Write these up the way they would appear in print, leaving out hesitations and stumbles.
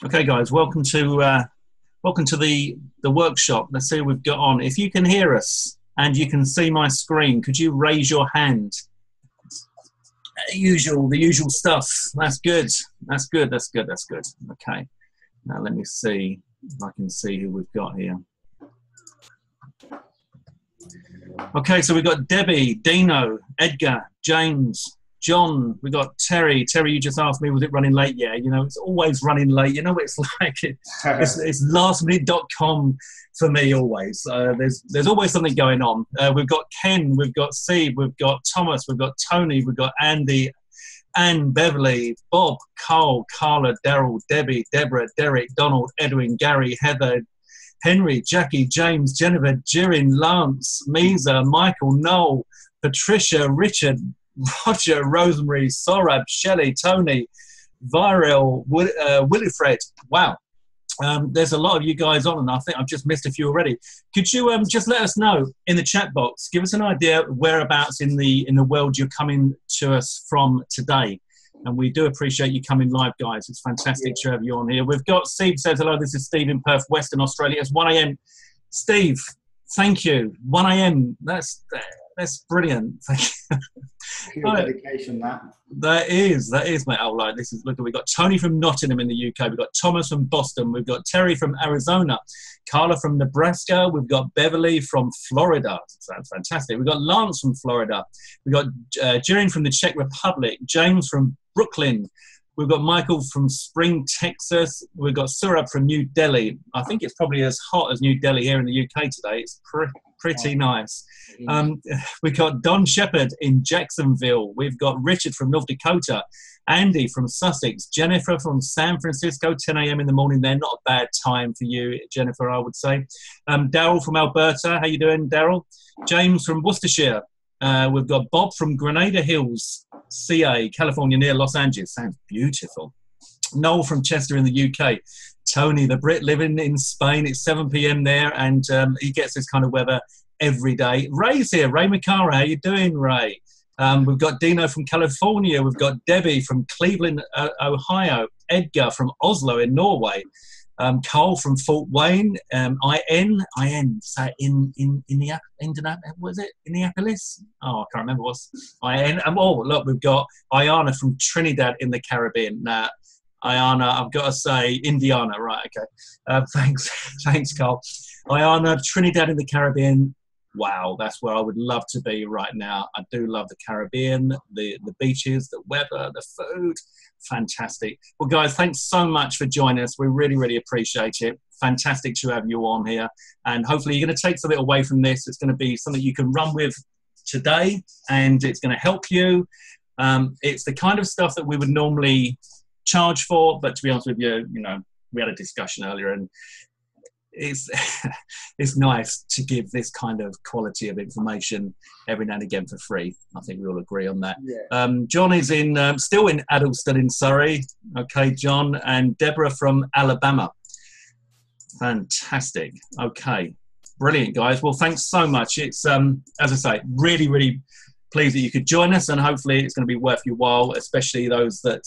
Okay, guys, welcome to the workshop. Let's see what we've got on. If you can hear us and you can see my screen, could you raise your hand? The usual stuff. That's good. That's good. That's good. That's good. Okay. Now let me see if I can see who we've got here. Okay, so we've got Debbie, Dino, Edgar, James, John. We got Terry. Terry, you just asked me, was it running late? Yeah, you know, it's always running late. You know what it's like? It's lastminute.com for me always. There's always something going on. We've got Ken, we've got Steve, we've got Thomas, we've got Tony, we've got Andy, Anne, Beverly, Bob, Carl, Carla, Daryl, Debbie, Deborah, Derek, Donald, Edwin, Gary, Heather, Henry, Jackie, James, Jennifer, Jirin, Lance, Misa, Michael, Noel, Patricia, Richard, Roger, Rosemary, Sorab, Shelley, Tony, Viral, Willifred. Wow. There's a lot of you guys on, and I think I've just missed a few already. Could you just let us know in the chat box, give us an idea whereabouts in the world you're coming to us from today. And we do appreciate you coming live, guys. It's fantastic to have you on here. We've got Steve says, hello, this is Steve in Perth, Western Australia. It's 1 a.m. Steve, thank you. 1 a.m. That's brilliant. Thank you. Pure dedication, that. That is, mate. Oh, like this is. Look, we've got Tony from Nottingham in the UK. We've got Thomas from Boston. We've got Terry from Arizona. Carla from Nebraska. We've got Beverly from Florida. Sounds fantastic. We've got Lance from Florida. We've got Jirin from the Czech Republic. James from Brooklyn. We've got Michael from Spring, Texas. We've got Surab from New Delhi. I think it's probably as hot as New Delhi here in the UK today. It's pretty nice. We've got Don Shepherd in Jacksonville. We've got Richard from North Dakota. Andy from Sussex. Jennifer from San Francisco, 10 a.m. in the morning there. Not a bad time for you, Jennifer, I would say. Daryl from Alberta. How you doing, Daryl? James from Worcestershire. We've got Bob from Grenada Hills, CA, California, near Los Angeles. Sounds beautiful. Noel from Chester in the UK. Tony, the Brit, living in Spain. It's 7 p.m. there, and he gets this kind of weather every day. Ray's here. Ray McCara. How you doing, Ray? We've got Dino from California. We've got Debbie from Cleveland, Ohio. Edgar from Oslo in Norway. Carl from Fort Wayne, so was it Indianapolis? Oh, I can't remember what's IN. Oh, look, we've got Ayana from Trinidad in the Caribbean. Now, Ayana, I've got to say Indiana, right? Okay, thanks, Carl. Ayana, Trinidad in the Caribbean. Wow, that's where I would love to be right now. I do love the Caribbean, the beaches, the weather, the food. Fantastic. Well, guys, thanks so much for joining us. We really, really appreciate it. Fantastic to have you on here. And hopefully you're going to take something away from this. It's going to be something you can run with today, and it's going to help you. It's the kind of stuff that we would normally charge for, but to be honest with you, you know, we had a discussion earlier, and it's nice to give this kind of quality of information every now and again for free. I think we all agree on that. Yeah. John is still in Addleston in Surrey. Okay, John, and Deborah from Alabama. Fantastic. Okay, brilliant, guys. Well, thanks so much. It's as I say, really, really pleased that you could join us, and hopefully it's going to be worth your while, especially those that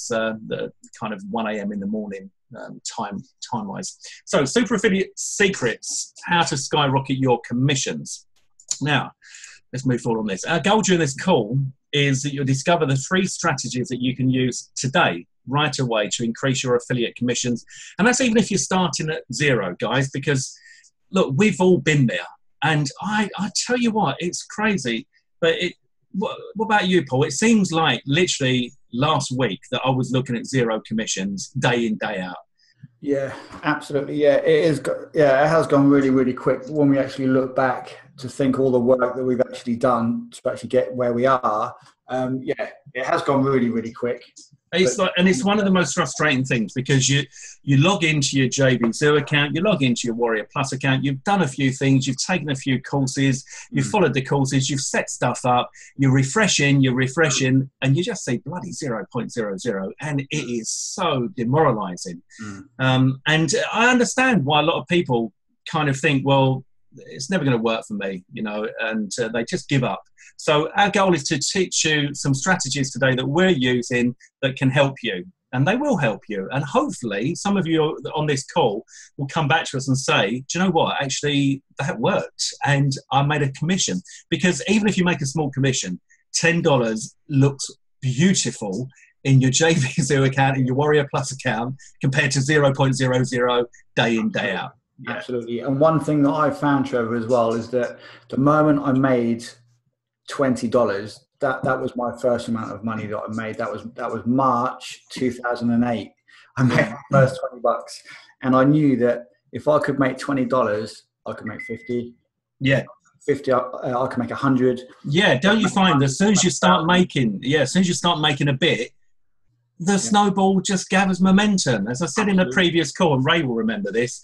kind of 1 a.m. in the morning. Time-wise. So, Super Affiliate Secrets, how to skyrocket your commissions. Now, let's move forward on this. Our goal during this call is that you'll discover the 3 strategies that you can use today, right away, to increase your affiliate commissions. And that's even if you're starting at 0, guys, because, look, we've all been there. And I tell you what, it's crazy. But what about you, Paul? It seems like literally last week that I was looking at 0 commissions day in, day out. Yeah, absolutely. Yeah, it is. Yeah, it has gone really, really quick. When we actually look back to think all the work that we've actually done to actually get where we are, yeah, it has gone really, really quick. It's one of the most frustrating things, because you log into your JV2 account, you log into your Warrior Plus account, you've done a few things, you've taken a few courses, you've followed the courses, you've set stuff up, you're refreshing, and you just say bloody 0.00, and it is so demoralizing. And I understand why a lot of people kind of think, well, it's never going to work for me, you know, and they just give up. So our goal is to teach you some strategies today that we're using that can help you. and they will help you. And hopefully some of you on this call will come back to us and say, do you know what, actually that worked and I made a commission. Because even if you make a small commission, $10 looks beautiful in your JVZoo account, in your Warrior Plus account, compared to 0.00 day in, day out. Yeah. Absolutely. And one thing that I found, Trevor, as well, is that the moment I made $20, that was my first amount of money that I made. That was March 2008. I made my first $20, and I knew that if I could make $20, I could make 50. Yeah. 50, I can make 100. Yeah, don't you find that as soon as you start making a bit, the snowball just gathers momentum. As I said in a previous call, and Ray will remember this,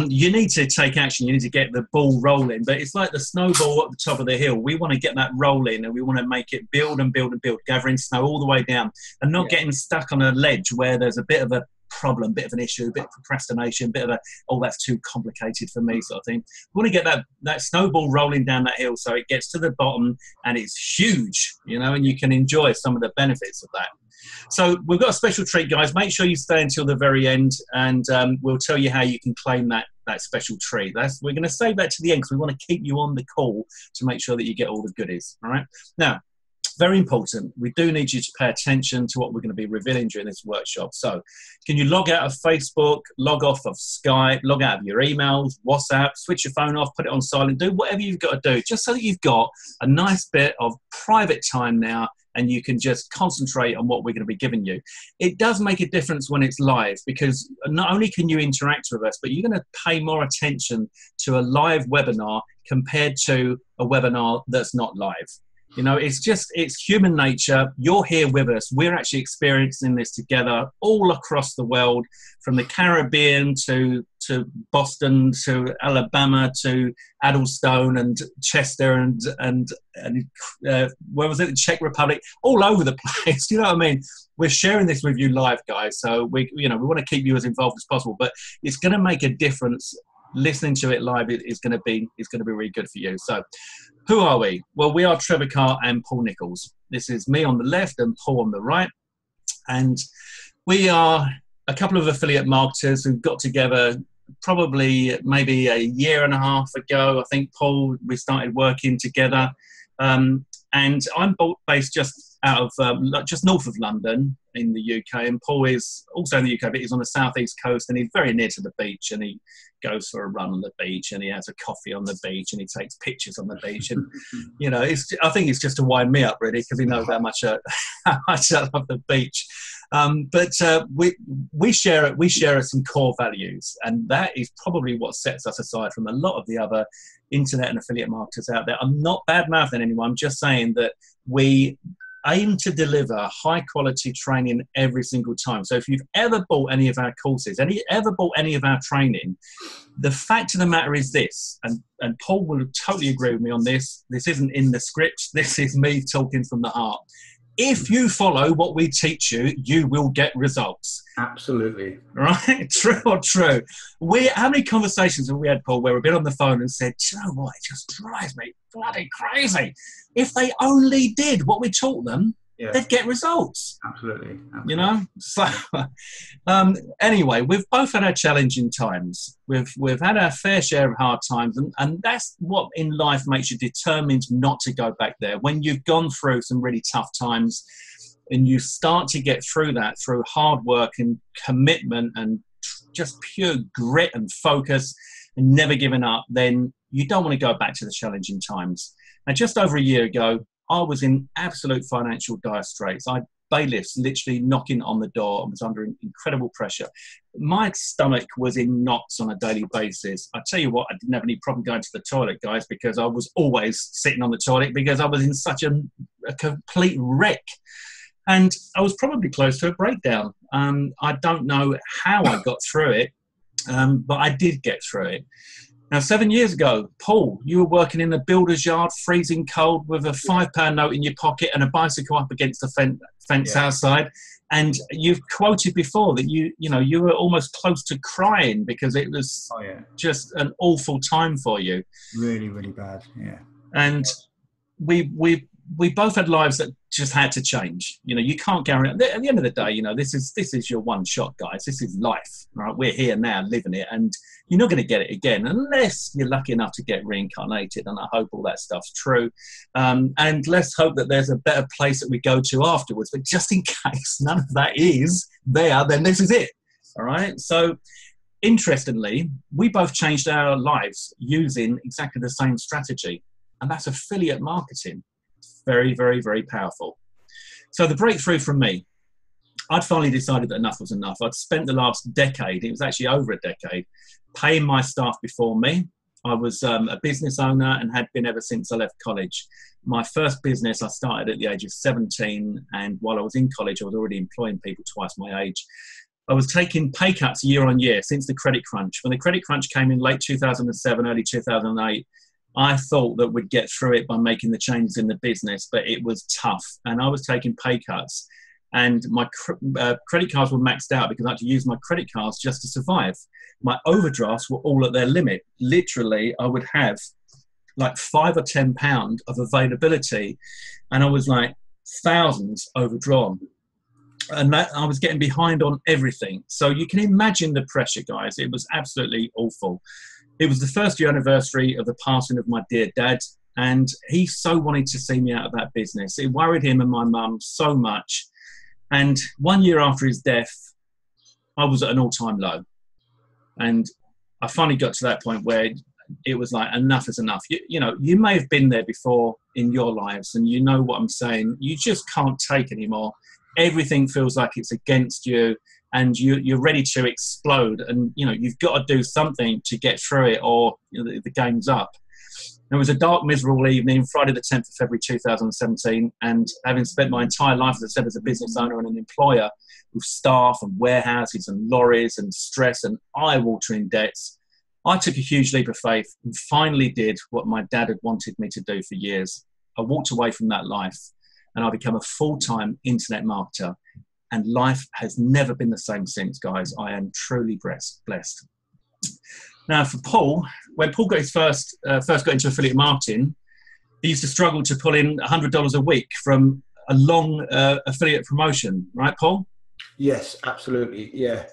you need to take action. You need to get the ball rolling. But it's like the snowball at the top of the hill. We want to get that rolling, and we want to make it build and build and build, gathering snow all the way down, and not getting stuck on a ledge where there's a bit of a problem, bit of an issue, a bit of procrastination, bit of a, oh, that's too complicated for me sort of thing. We want to get that snowball rolling down that hill so it gets to the bottom and it's huge, you know, and you can enjoy some of the benefits of that. So we've got a special treat, guys. Make sure you stay until the very end, and we'll tell you how you can claim that special treat. We're going to save that to the end because we want to keep you on the call to make sure that you get all the goodies. All right. Now, very important, we do need you to pay attention to what we're going to be revealing during this workshop. So can you log out of Facebook, log off of Skype, log out of your emails, WhatsApp, switch your phone off, put it on silent, do whatever you've got to do, just so that you've got a nice bit of private time now and you can just concentrate on what we're going to be giving you. It does make a difference when it's live, because not only can you interact with us, but you're going to pay more attention to a live webinar compared to a webinar that's not live. You know, it's human nature. You're here with us. We're actually experiencing this together all across the world, from the Caribbean to Boston to Alabama to Addlestone and Chester and where was it? The Czech Republic, all over the place. You know what I mean? We're sharing this with you live, guys. So we want to keep you as involved as possible, but it's going to make a difference. Listening to it live is going to be really good for you. So who are we? Well, we are Trevor Carr and Paul Nichols. This is me on the left and Paul on the right. And we are a couple of affiliate marketers who got together probably maybe a year and a half ago. I think, Paul, we started working together. And I'm based just out of, just north of London in the UK. And Paul is also in the UK, but he's on the southeast coast and he's very near to the beach, and he goes for a run on the beach and he has a coffee on the beach and he takes pictures on the beach. And, you know, I think it's just to wind me up, really, because he knows how much I love the beach. But we share some core values, and that is probably what sets us aside from a lot of the other internet and affiliate marketers out there. I'm not bad-mouthing anyone. I'm just saying that we aim to deliver high quality training every single time. So if you've ever bought any of our courses, ever bought any of our training, the fact of the matter is this, and Paul will totally agree with me on this. This isn't in the script. This is me talking from the heart. If you follow what we teach you, you will get results. Absolutely. Right? True or true? How many conversations have we had, Paul, where we've been on the phone and said, do you know what, it just drives me bloody crazy. If they only did what we taught them, they'd get results. Absolutely. You know? So, anyway, we've both had our challenging times. We've had our fair share of hard times, and that's what in life makes you determined not to go back there. When you've gone through some really tough times and you start to get through that through hard work and commitment and just pure grit and focus and never giving up, then you don't want to go back to the challenging times. Now, just over a year ago, I was in absolute financial dire straits. I had bailiffs literally knocking on the door and was under incredible pressure. My stomach was in knots on a daily basis. I tell you what, I didn't have any problem going to the toilet, guys, because I was always sitting on the toilet because I was in such a complete wreck. And I was probably close to a breakdown. I don't know how I got through it, but I did get through it. Now, 7 years ago, Paul, you were working in a builder's yard, freezing cold, with a £5 note in your pocket and a bicycle up against the fence outside. And you've quoted before that you were almost close to crying because it was just an awful time for you. Really, really bad. Yeah. And we both had lives that just had to change. You know, you can't guarantee. At the end of the day, you know, this is your one shot, guys. This is life, right? We're here now, living it, and you're not going to get it again unless you're lucky enough to get reincarnated. And I hope all that stuff's true. And let's hope that there's a better place that we go to afterwards. But just in case none of that is there, then this is it. All right. So, interestingly, we both changed our lives using exactly the same strategy, and that's affiliate marketing. Very, very, very powerful. So the breakthrough from me, I'd finally decided that enough was enough. I'd spent the last decade, it was actually over a decade, paying my staff before me. I was a business owner and had been ever since I left college. My first business I started at the age of 17, and while I was in college, I was already employing people twice my age. I was taking pay cuts year on year since the credit crunch. When the credit crunch came in late 2007, early 2008, I thought that we'd get through it by making the changes in the business, but it was tough. And I was taking pay cuts, and my credit cards were maxed out because I had to use my credit cards just to survive. My overdrafts were all at their limit. Literally, I would have like £5 or £10 of availability, and I was like thousands overdrawn. And that I was getting behind on everything. So you can imagine the pressure, guys. It was absolutely awful. It was the first year anniversary of the passing of my dear dad, and he so wanted to see me out of that business. It worried him and my mum so much. And 1 year after his death, I was at an all-time low. And I finally got to that point where it was like, enough is enough. You know, you may have been there before in your lives, and you know what I'm saying. You just can't take anymore. Everything feels like it's against you, and you're ready to explode, and you know you've got to do something to get through it, or you know, the game's up. It was a dark, miserable evening, Friday the 10th of February 2017, and having spent my entire life, as I said, as a business owner and an employer with staff and warehouses and lorries and stress and eye-watering debts, I took a huge leap of faith and finally did what my dad had wanted me to do for years. I walked away from that life, and I became a full-time internet marketer. And life has never been the same since, guys. I am truly blessed. Now, for Paul, when Paul got his first got into affiliate marketing, he used to struggle to pull in $100 a week from a long affiliate promotion, right, Paul? Yes, absolutely. Yeah.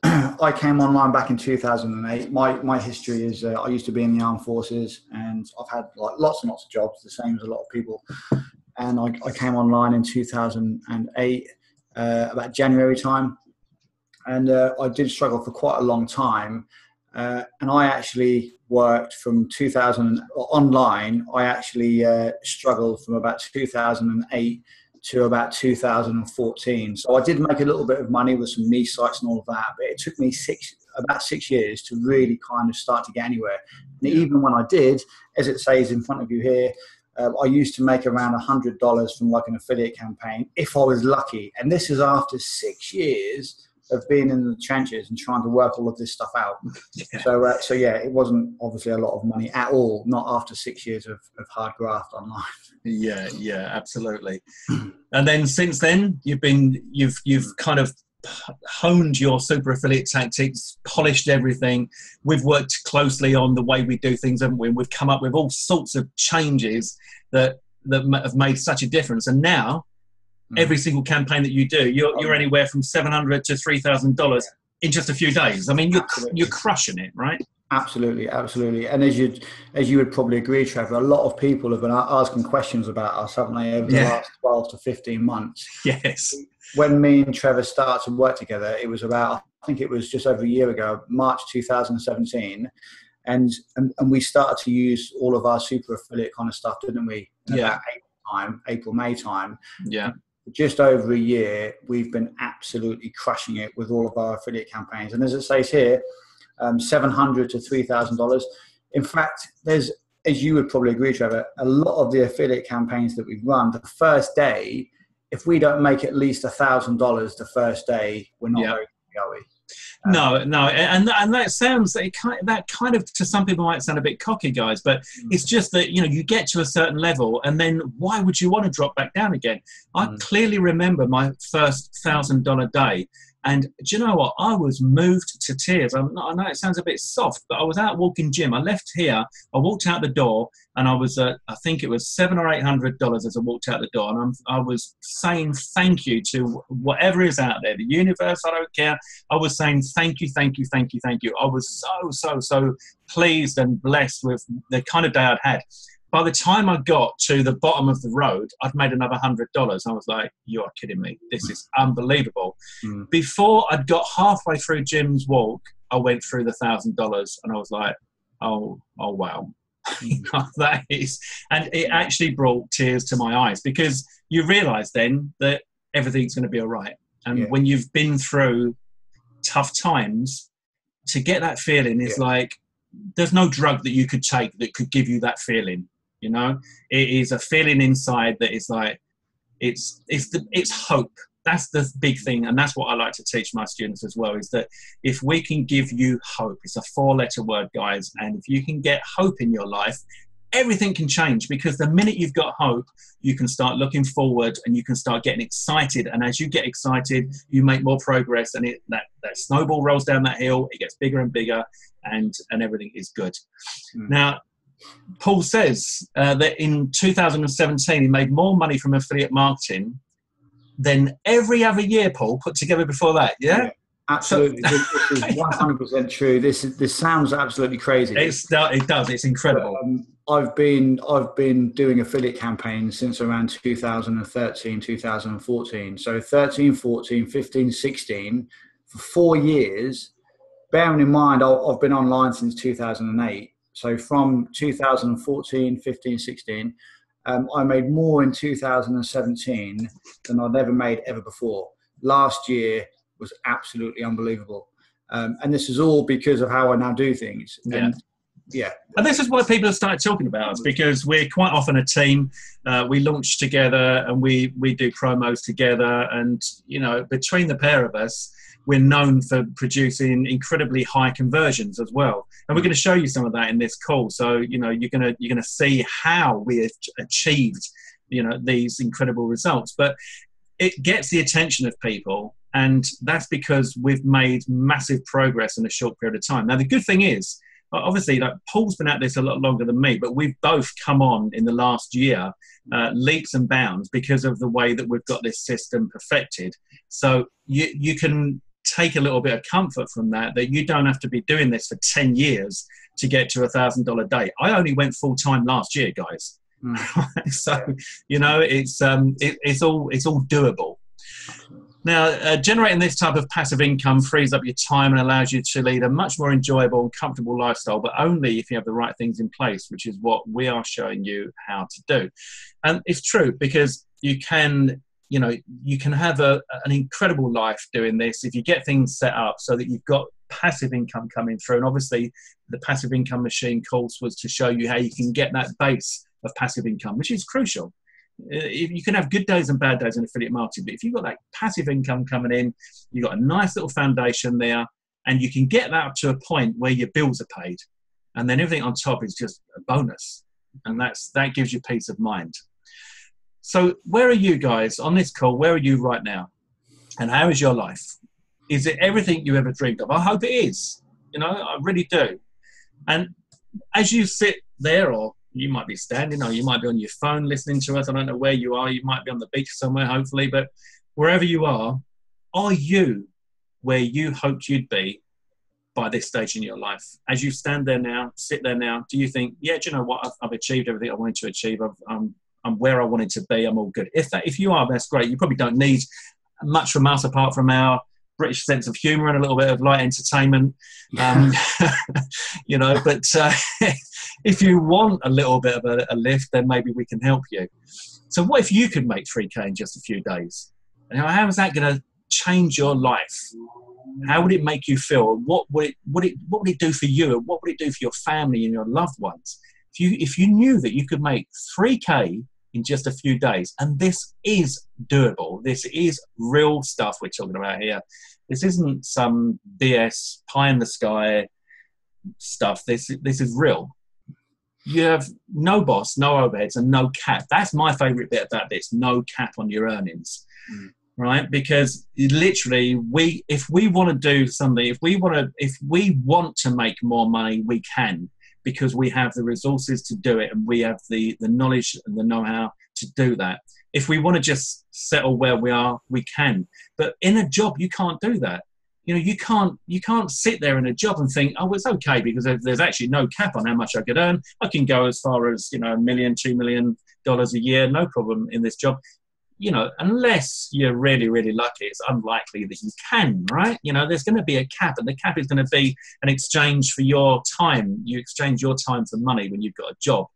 I came online back in 2008. My history is I used to be in the armed forces, and I've had like lots and lots of jobs, the same as a lot of people. And I came online in 2008, about January time. And I did struggle for quite a long time. And I actually worked from 2000 online. I actually struggled from about 2008 to about 2014. So I did make a little bit of money with some niche sites and all of that, but it took me about 6 years to really kind of start to get anywhere. And even when I did, as it says in front of you here, I used to make around $100 from like an affiliate campaign if I was lucky. And this is after 6 years of being in the trenches and trying to work all of this stuff out. Yeah. So yeah, it wasn't obviously a lot of money at all, not after 6 years of hard graft online. Yeah, absolutely. And then since then, you've kind of honed your super affiliate tactics, polished everything. We've worked closely on the way we do things, haven't we? And we've come up with all sorts of changes that have made such a difference. And now, every single campaign that you do, you're anywhere from $700 to $3,000 in just a few days. I mean, you're crushing it, right? Absolutely. And as you would probably agree, Trevor, a lot of people have been asking questions about us, haven't they, over the last 12 to 15 months? Yes. When me and Trevor started to work together, it was about, I think it was just over a year ago, March 2017. And we started to use all of our super affiliate kind of stuff, didn't we? About April, May time. Yeah. Just over a year, we've been absolutely crushing it with all of our affiliate campaigns. And as it says here, $700 to $3,000. In fact, there's, as you would probably agree, Trevor, a lot of the affiliate campaigns that we've run, the first day, if we don't make at least $1,000 the first day, we're not very good, are we? No, and that sounds, that kind of, to some people might sound a bit cocky, guys, but it's just that, you know, you get to a certain level and then why would you want to drop back down again? I clearly remember my first $1,000 day, And do you know what? I was moved to tears. I know it sounds a bit soft, but I was out walking gym. I left here. I walked out the door, and I was I think it was $700 or $800 as I walked out the door, and I was saying thank you to whatever is out there, the universe. I don't care. I was saying thank you, thank you, thank you, thank you. I was so pleased and blessed with the kind of day I'd had. By the time I got to the bottom of the road, I'd made another $100. I was like, you are kidding me. This is unbelievable. Before I'd got halfway through Jim's walk, I went through the $1,000 and I was like, oh wow. That is, and it actually brought tears to my eyes, because you realize then that everything's going to be all right. And when you've been through tough times, to get that feeling is like, there's no drug that you could take that could give you that feeling. You know, it is a feeling inside that is like, it's hope. That's the big thing. And that's what I like to teach my students as well, is that if we can give you hope, it's a 4-letter word, guys. And if you can get hope in your life, everything can change, because the minute you've got hope, you can start looking forward and you can start getting excited. And as you get excited, you make more progress, and that snowball rolls down that hill. It gets bigger and bigger, and everything is good. Now, Paul says that in 2017, he made more money from affiliate marketing than every other year, Paul, put together before that. Yeah? Absolutely. This is 100% true. This sounds absolutely crazy. It does. It's incredible. I've been doing affiliate campaigns since around 2013, 2014. So 13, 14, 15, 16, for 4 years. Bearing in mind, I've been online since 2008. So from 2014, 15, 16, I made more in 2017 than I'd ever made ever before. Last year was absolutely unbelievable. And this is all because of how I now do things. And and this is why people have started talking about us, because we're quite often a team. We launch together and we do promos together. And, you know, between the pair of us, we're known for producing incredibly high conversions as well. And we're going to show you some of that in this call. So, you know, you're going to see how we have achieved, you know, these incredible results. But it gets the attention of people. And that's because we've made massive progress in a short period of time. Now, the good thing is, obviously, like, Paul's been at this a lot longer than me, but we've both come on in the last year, leaps and bounds, because of the way that we've got this system perfected. So you can take a little bit of comfort from that you don't have to be doing this for 10 years to get to $1,000 a day. I only went full time last year, guys. So, you know, it's all doable. Now, generating this type of passive income frees up your time and allows you to lead a much more enjoyable and comfortable lifestyle, but only if you have the right things in place, which is what we are showing you how to do. And it's true, because you can have an incredible life doing this if you get things set up so that you've got passive income coming through. And obviously, the passive income machine course was to show you how you can get that base of passive income, which is crucial. You can have good days and bad days in affiliate marketing, but if you've got that passive income coming in, you've got a nice little foundation there, and you can get that up to a point where your bills are paid, and then everything on top is just a bonus, and that gives you peace of mind. So where are you guys on this call? Where are you right now? And how is your life? Is it everything you ever dreamed of? I hope it is. You know, I really do. And as you sit there, or you might be standing, or you might be on your phone listening to us. I don't know where you are. You might be on the beach somewhere, hopefully. But wherever you are you where you hoped you'd be by this stage in your life? As you stand there now, sit there now, do you think, yeah, do you know what? I've achieved everything I wanted to achieve. I'm where I wanted to be. I'm all good. If you are, that's great. You probably don't need much from us apart from our British sense of humour and a little bit of light entertainment, you know, but if you want a little bit of a lift, then maybe we can help you. So what if you could make 3K in just a few days? And how is that going to change your life? How would it make you feel? What would it do for you? And what would it do for your family and your loved ones? If you knew that you could make 3K in just a few days, and this is doable. This is real stuff we're talking about here. This isn't some BS pie in the sky stuff. This is real. You have no boss, no overheads, and no cap. That's my favorite bit about this: no cap on your earnings. right? Because literally, if we want to do something, if we want to make more money, we can, because we have the resources to do it, and we have the knowledge and the know-how to do that. If we want to just settle where we are, we can. But in a job, you can't do that. You know, you can't sit there in a job and think, oh, it's okay because there's actually no cap on how much I could earn. I can go as far as, you know, $1 million, $2 million a year, no problem in this job. You know, unless you're really, really lucky, it's unlikely that you can, right? You know, there's going to be a cap, and the cap is going to be an exchange for your time. You exchange your time for money when you've got a job,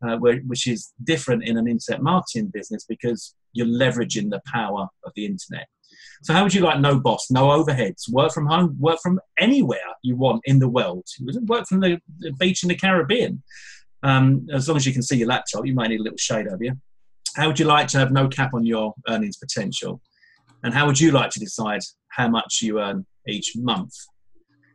which is different in an internet marketing business because you're leveraging the power of the internet. So how would you like no boss, no overheads, work from home, work from anywhere you want in the world? Work from the beach in the Caribbean. As long as you can see your laptop, you might need a little shade over you. How would you like to have no cap on your earnings potential? And how would you like to decide how much you earn each month?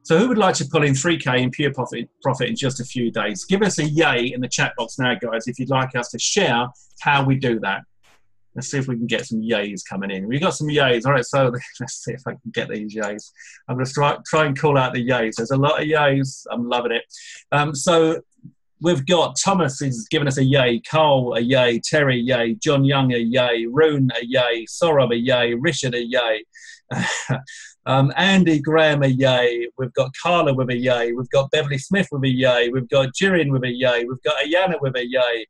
So who would like to pull in 3K in pure profit in just a few days? Give us a yay in the chat box now, guys, if you'd like us to share how we do that. Let's see if we can get some yays coming in. We've got some yays. All right, so let's see if I can get these yays. I'm going to try and call out the yays. There's a lot of yays. I'm loving it. So we've got Thomas is giving us a yay, Carl a yay, Terry yay, John Young a yay, Rune a yay, Sorab a yay, Richard a yay, Andy Graham a yay, we've got Carla with a yay, we've got Beverly Smith with a yay, we've got Jirin with a yay, we've got Ayana with a yay,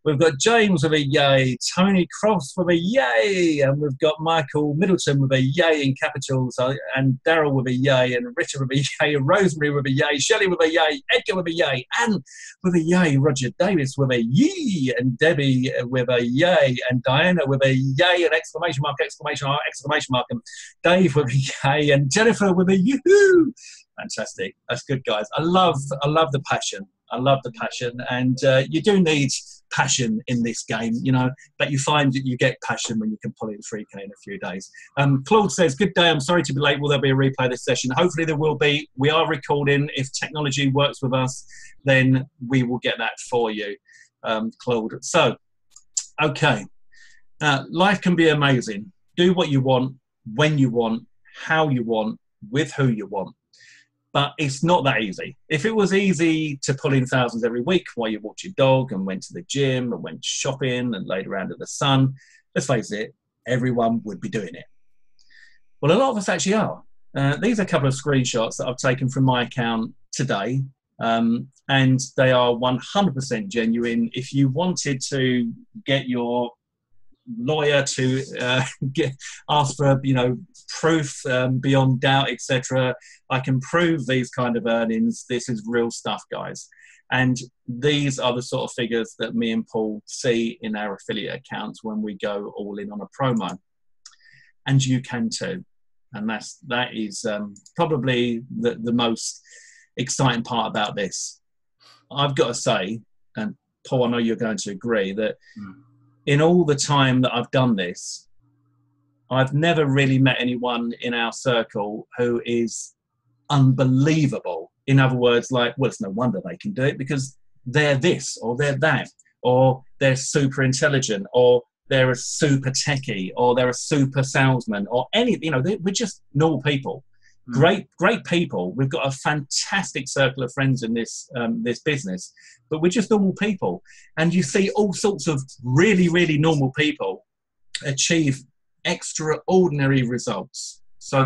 we've got James with a yay, Tony Cross with a yay, and we've got Michael Middleton with a yay in capitals, and Daryl with a yay, and Richard with a yay, and Rosemary with a yay, Shelley with a yay, Edgar with a yay, Anne with a yay, Roger Davis with a yee, and Debbie with a yay, and Diana with a yay, and exclamation mark, exclamation mark, exclamation mark, and Dave with a yay, and Jennifer with a yoo-hoo. Fantastic. That's good, guys. I love the passion. I love the passion, and you do need passion in this game, you know, but you find that you get passion when you can pull in 3K in a few days. Claude says, good day, I'm sorry to be late. Will there be a replay of this session? Hopefully there will be. We are recording. If technology works with us, then we will get that for you, Claude. So, okay. Life can be amazing. Do what you want, when you want, how you want, with who you want. But it's not that easy. If it was easy to pull in thousands every week while you walked your dog and went to the gym and went shopping and laid around in the sun, let's face it, everyone would be doing it. Well, a lot of us actually are. These are a couple of screenshots that I've taken from my account today, and they are 100% genuine. If you wanted to get your lawyer to ask for, you know, proof beyond doubt, etc., I can prove these kind of earnings. This is real stuff, guys, and these are the sort of figures that me and Paul see in our affiliate accounts when we go all in on a promo, and you can too. And that is probably the most exciting part about this. I've got to say, and Paul, I know you're going to agree, that in all the time that I've done this, I've never really met anyone in our circle who is unbelievable. In other words, like, well, it's no wonder they can do it because they're this or they're that, or they're super intelligent, or they're a super techie, or they're a super salesman, or any, you know, we're just normal people. Great people. We've got a fantastic circle of friends in this business, but we're just normal people. And you see all sorts of really, really normal people achieve extraordinary results. So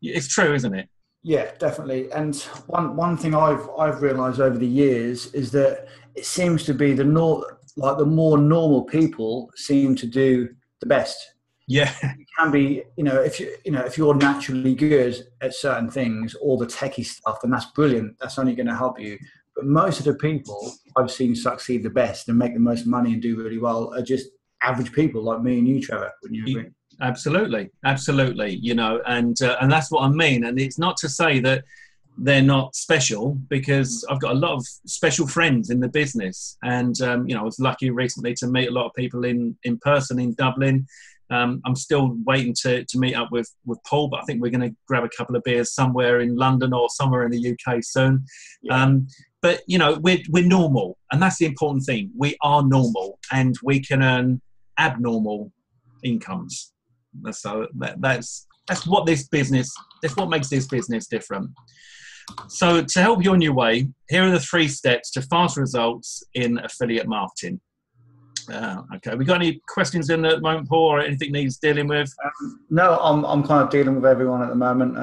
it's true, isn't it? Yeah, definitely. And one thing I've realised over the years is that it seems to be the more normal people seem to do the best. Yeah, it can be, if you're naturally good at certain things, all the techie stuff, then that's brilliant. That's only going to help you. But most of the people I've seen succeed the best and make the most money and do really well are just average people like me and you, Trevor. Wouldn't you agree? Absolutely. You know, and that's what I mean. And it's not to say that they're not special, because I've got a lot of special friends in the business, and I was lucky recently to meet a lot of people in person in Dublin. I'm still waiting to meet up with Paul, but I think we're going to grab a couple of beers somewhere in London or somewhere in the UK soon. Yeah. But, you know, we're normal, and that's the important thing. We are normal, and we can earn abnormal incomes. So that's what this business. That's what makes this business different. So to help you on your way, here are the 3 steps to fast results in affiliate marketing. Okay, we got any questions in at the moment, Paul, or anything needs dealing with? No, I'm kind of dealing with everyone at the moment.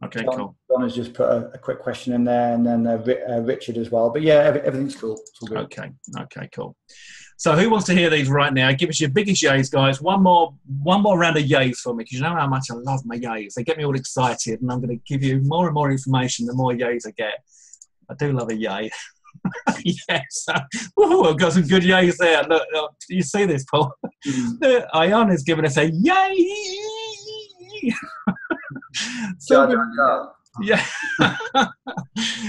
Okay, cool. John has just put a quick question in there, and then Richard as well. But yeah, everything's cool. It's all good. Okay, cool. So who wants to hear these right now? Give us your biggest yays, guys. One more round of yays for me, because you know how much I love my yays. They get me all excited, and I'm going to give you more and more information the more yays I get. I do love a yay. Yes. Woohoo, I've got some good yays there. Look, you see this, Paul? Ayana's giving us a yay. Yeah.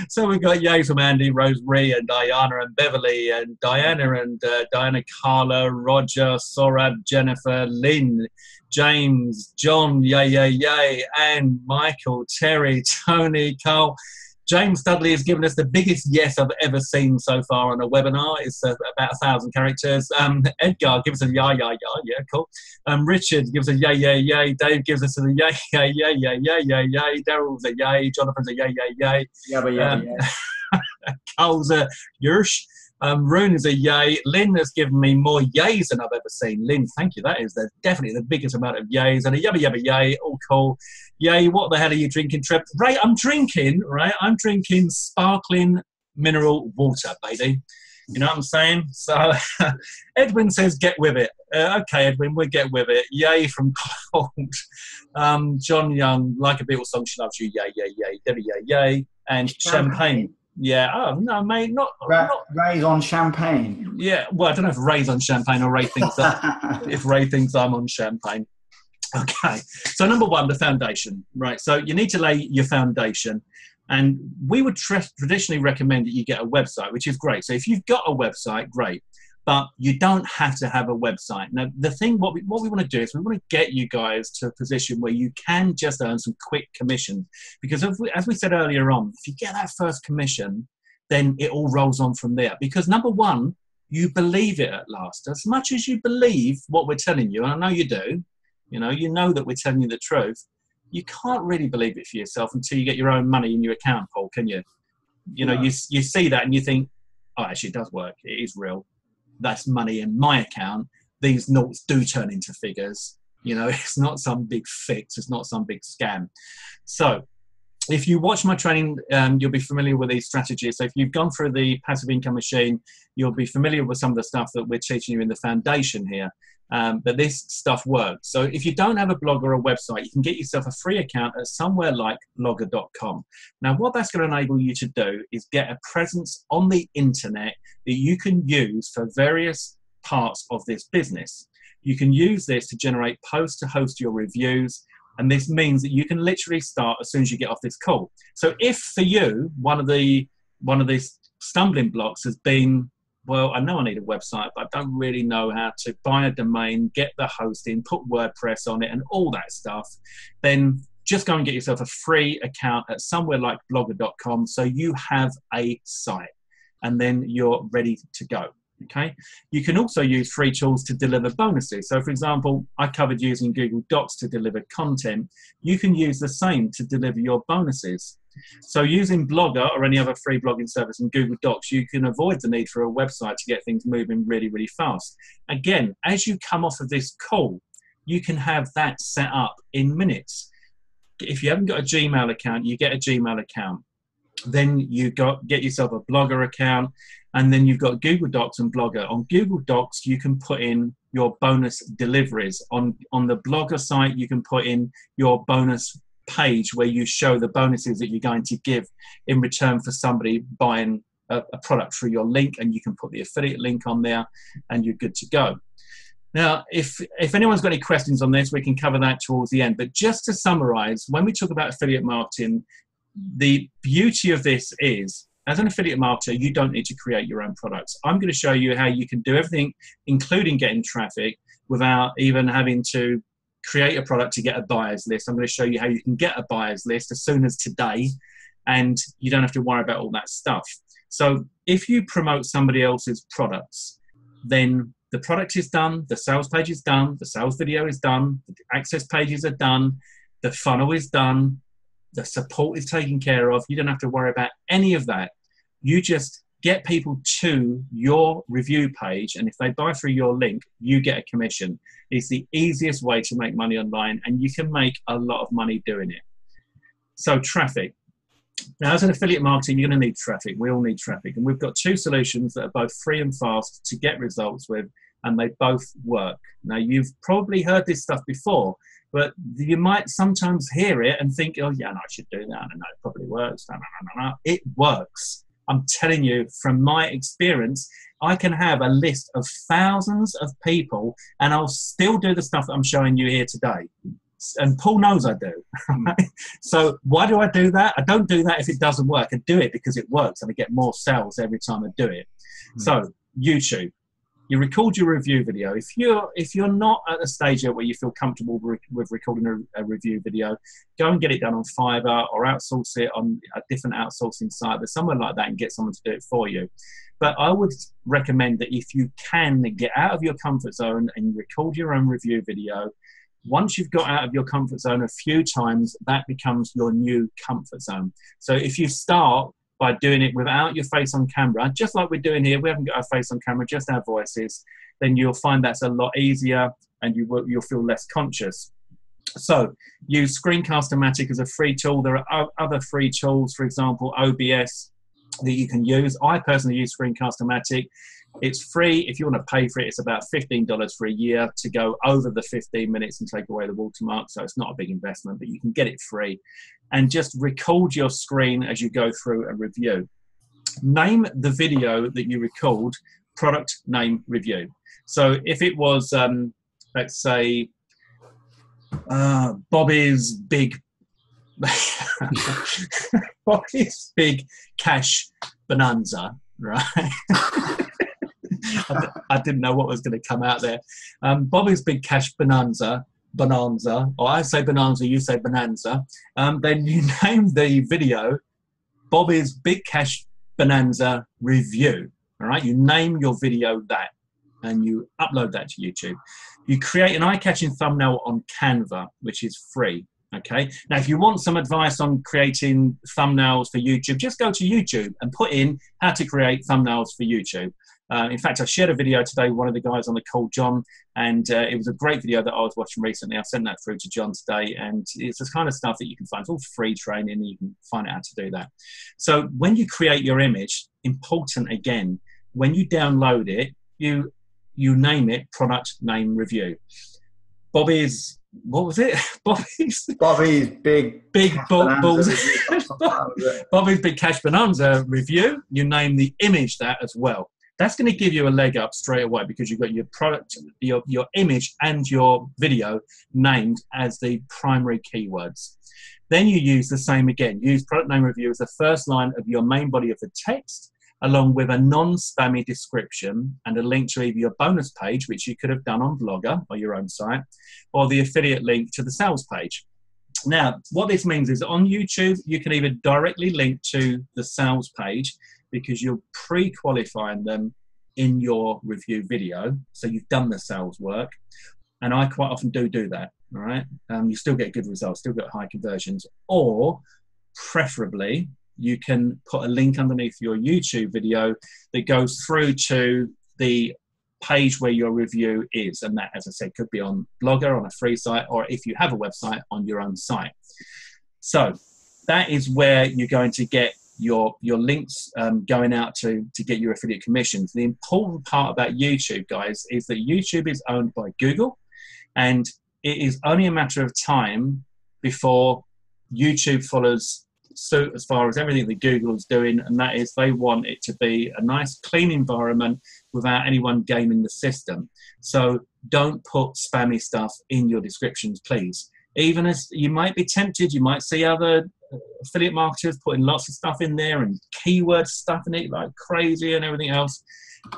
So we've got yays from Andy, Rosemary, and Diana, and Beverly, and Diana, and Diana, Carla, Roger, Sorab, Jennifer, Lynn, James, John, yay, and Michael, Terry, Tony, Carl. James Dudley has given us the biggest yes I've ever seen so far on a webinar. It's about 1,000 characters. Edgar gives us a yeah, cool. Richard gives a yay. Dave gives us a yay. Daryl's a yay. Jonathan's a yay. Yeah. Carl's a yersh. Rune is a yay. Lynn has given me more yays than I've ever seen. Lynn, thank you. That is definitely the biggest amount of yays. And a yabba yay. All cool. Yay, what the hell are you drinking, Trev? Ray, I'm drinking sparkling mineral water, baby. You know what I'm saying? So Edwin says, get with it. Okay, Edwin, we'll get with it. Yay from Cold. John Young, like a Beatles song, she loves you. Yay. Debbie, yay. And champagne. Yeah, oh, no, mate, not Ray's on champagne. Yeah, well, I don't know if Ray's on champagne or Ray thinks if Ray thinks I'm on champagne. Okay, so number 1, the foundation, right? So you need to lay your foundation, and we would traditionally recommend that you get a website, which is great. So if you've got a website, great, but you don't have to have a website. Now, the thing, what we want to do is we want to get you guys to a position where you can just earn some quick commission, because as we said earlier on, if you get that first commission, then it all rolls on from there. Because number 1, you believe it at last, as much as you believe what we're telling you, and I know you do. You know that we're telling you the truth. You can't really believe it for yourself until you get your own money in your account, Paul, can you? You know, you see that and you think, oh, actually it does work. It is real. That's money in my account. These noughts do turn into figures. You know, it's not some big fix. It's not some big scam. So if you watch my training, you'll be familiar with these strategies. So if you've gone through the passive income machine, you'll be familiar with some of the stuff that we're teaching you in the foundation here. But this stuff works. So if you don't have a blog or a website, you can get yourself a free account at somewhere like blogger.com. Now, what that's going to enable you to do is get a presence on the internet that you can use for various parts of this business. You can use this to generate posts to host your reviews. And this means that you can literally start as soon as you get off this call. So if for you, one of the stumbling blocks has been, well, I know I need a website, but I don't really know how to buy a domain, get the hosting, put WordPress on it and all that stuff, then just go and get yourself a free account at somewhere like blogger.com so you have a site and then you're ready to go. Okay. You can also use free tools to deliver bonuses. So for example, I covered using Google Docs to deliver content. You can use the same to deliver your bonuses. So using Blogger or any other free blogging service in Google Docs, you can avoid the need for a website to get things moving really, really fast. Again, as you come off of this call, you can have that set up in minutes. If you haven't got a Gmail account, you get a Gmail account. Then you get yourself a Blogger account, and then you've got Google Docs and Blogger. On Google Docs, you can put in your bonus deliveries. On the Blogger site, you can put in your bonus page where you show the bonuses that you're going to give in return for somebody buying a product through your link, and you can put the affiliate link on there, and you're good to go. Now, if anyone's got any questions on this, we can cover that towards the end. But just to summarize, when we talk about affiliate marketing, the beauty of this is, as an affiliate marketer, you don't need to create your own products. I'm going to show you how you can do everything, including getting traffic, without even having to create a product to get a buyer's list. I'm going to show you how you can get a buyer's list as soon as today, and you don't have to worry about all that stuff. So if you promote somebody else's products, then the product is done, the sales page is done, the sales video is done, the access pages are done, the funnel is done, the support is taken care of. You don't have to worry about any of that. You just get people to your review page, and if they buy through your link, you get a commission. It's the easiest way to make money online, and you can make a lot of money doing it. So traffic. Now, as an affiliate marketing, you're going to need traffic. We all need traffic. And we've got two solutions that are both free and fast to get results with, and they both work. Now, you've probably heard this stuff before, but you might sometimes hear it and think, oh, yeah, no, I should do that. And no, it probably works. No. It works. I'm telling you, from my experience, I can have a list of thousands of people, and I'll still do the stuff that I'm showing you here today. And Paul knows I do. So why do I do that? I don't do that if it doesn't work. I do it because it works, and I get more sales every time I do it. So YouTube, you record your review video. If you're not at a stage yet where you feel comfortable with recording a review video, go and get it done on Fiverr or outsource it on a different outsourcing site, but somewhere like that, and get someone to do it for you. But I would recommend that if you can get out of your comfort zone and record your own review video, once you've got out of your comfort zone a few times, that becomes your new comfort zone. So if you start by doing it without your face on camera, just like we're doing here, we haven't got our face on camera, just our voices, then you'll find that's a lot easier, and you'll feel less conscious. So use Screencast-O-Matic as a free tool. There are other free tools, for example, OBS, that you can use. I personally use Screencast-O-Matic. It's free. If you want to pay for it, it's about $15 for a year to go over the 15 minutes and take away the watermark. So it's not a big investment, but you can get it free. And just record your screen as you go through a review. Name the video that you record product name review. So if it was, let's say, Bobby's big cash bonanza, right? I didn't know what was going to come out there. Bobby's big cash bonanza, or I say bonanza, you say bonanza. Then you name the video Bobby's big cash bonanza review. All right, you name your video that, and you upload that to YouTube. You create an eye-catching thumbnail on Canva, which is free. Okay. Now, if you want some advice on creating thumbnails for YouTube, just go to YouTube and put in how to create thumbnails for YouTube. In fact, I shared a video today with one of the guys on the call, John, and it was a great video that I was watching recently. I sent that through to John today, and it's the kind of stuff that you can find. It's all free training, and you can find out how to do that. So when you create your image, important again, when you download it, you name it product name review. Bobby's, what was it? Bobby's big balls. Bobby's big cash bonanza review. You name the image that as well. That's going to give you a leg up straight away, because you've got your product, your image and your video named as the primary keywords. Then you use the same again. Use product name review as the first line of your main body of the text, along with a non-spammy description and a link to either your bonus page, which you could have done on Blogger or your own site, or the affiliate link to the sales page. Now, what this means is that on YouTube, you can either directly link to the sales page, because you're pre-qualifying them in your review video. So you've done the sales work. And I quite often do that, all right? You still get good results, still get high conversions. Or preferably, you can put a link underneath your YouTube video that goes through to the page where your review is. And that, as I said, could be on Blogger, on a free site, or if you have a website, on your own site. So that is where you're going to get your links going out to get your affiliate commissions. The important part about YouTube, guys, is that YouTube is owned by Google, and it is only a matter of time before YouTube follows suit as far as everything that Google is doing, and that is they want it to be a nice, clean environment without anyone gaming the system. So don't put spammy stuff in your descriptions, please. Even as you might be tempted, you might see other affiliate marketers putting lots of stuff in there and keyword stuff in it like crazy and everything else.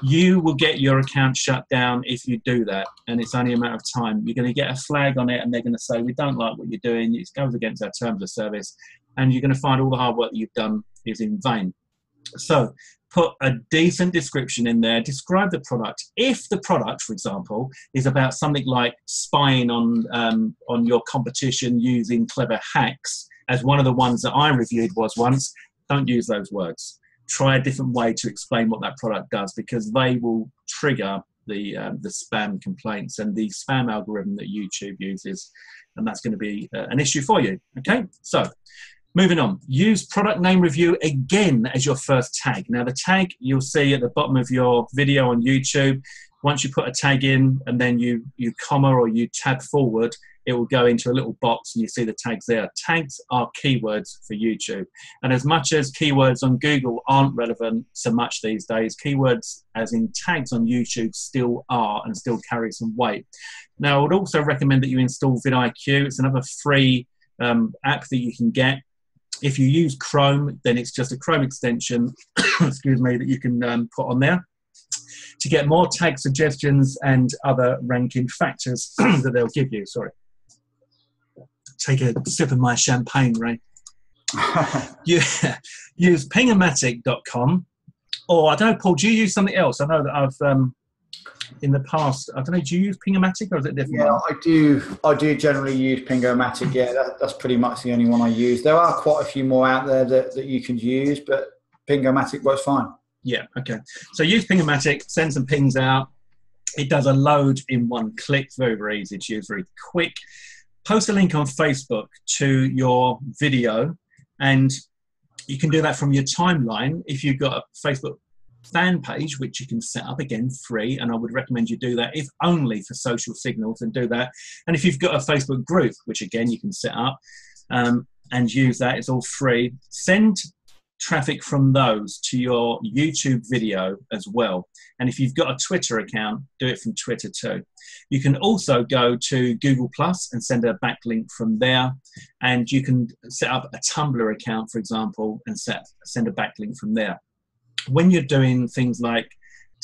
You will get your account shut down if you do that, and it's only a matter of time. You're going to get a flag on it, and they're going to say, we don't like what you're doing, it goes against our terms of service, and you're going to find all the hard work that you've done is in vain. So put a decent description in there, describe the product. If the product, for example, is about something like spying on your competition using clever hacks, as one of the ones that I reviewed was once, don't use those words. Try a different way to explain what that product does, because they will trigger the spam complaints and the spam algorithm that YouTube uses, and that's going to be an issue for you. Okay, so moving on, use product name review again as your first tag. Now the tag you'll see at the bottom of your video on YouTube, once you put a tag in and then you comma or you tab forward, it will go into a little box and you see the tags there. Tags are keywords for YouTube. And as much as keywords on Google aren't relevant so much these days, keywords as in tags on YouTube still are and still carry some weight. Now I would also recommend that you install vidIQ. It's another free app that you can get. If you use Chrome, then it's just a Chrome extension, excuse me, that you can put on there to get more tag suggestions and other ranking factors that they'll give you. Sorry. Take a sip of my champagne, Ray. Use pingomatic.com, or I don't know, Paul, do you use something else? I know that I've in the past, I don't know, do you use Pingomatic or is it different? Yeah, I do generally use Pingomatic. Yeah, that's pretty much the only one I use. There are quite a few more out there that you can use, but Pingomatic works fine. Yeah, okay. So use Pingomatic, send some pings out. It does a load in one click, very, very easy to use, very quick. Post a link on Facebook to your video, and you can do that from your timeline. If you've got a Facebook fan page, which you can set up, again, free, and I would recommend you do that, if only for social signals, and do that. And if you've got a Facebook group, which again you can set up and use that, it's all free. Send traffic from those to your YouTube video as well. And if you've got a Twitter account, do it from Twitter too. You can also go to Google Plus and send a backlink from there. And you can set up a Tumblr account, for example, and send a backlink from there. When you're doing things like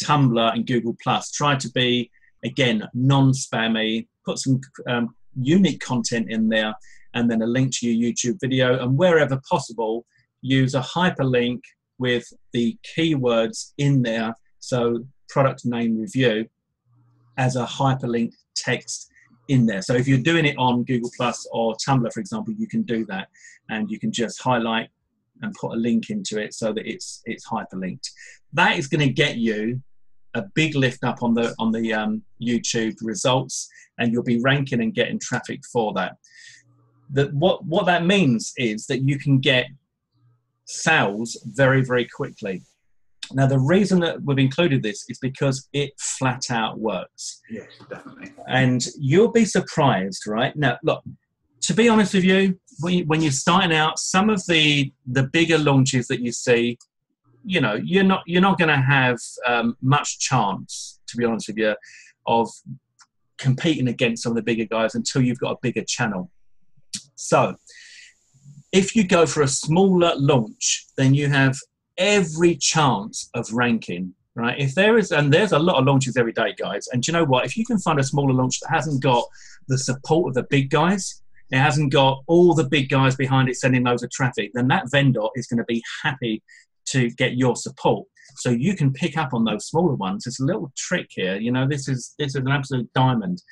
Tumblr and Google Plus, try to be, again, non-spammy, put some unique content in there, and then a link to your YouTube video. And wherever possible, use a hyperlink with the keywords in there. So product name review as a hyperlink text in there. So if you're doing it on Google Plus or Tumblr, for example, you can do that, and you can just highlight and put a link into it so that it's hyperlinked. That is going to get you a big lift up on the YouTube results, and you'll be ranking and getting traffic for that. What that means is that you can get sales very, very quickly. Now, the reason that we've included this is because it flat out works. Yes, definitely. And you'll be surprised, right? Now, look, to be honest with you, when you're starting out, some of the bigger launches that you see, you know, you're not going to have much chance, to be honest with you, of competing against some of the bigger guys until you've got a bigger channel. So if you go for a smaller launch, then you have every chance of ranking, right? If there is, and there's a lot of launches every day, guys. And do you know what? If you can find a smaller launch that hasn't got the support of the big guys, it hasn't got all the big guys behind it sending loads of traffic, then that vendor is going to be happy to get your support. So you can pick up on those smaller ones. It's a little trick here. You know, this is an absolute diamond.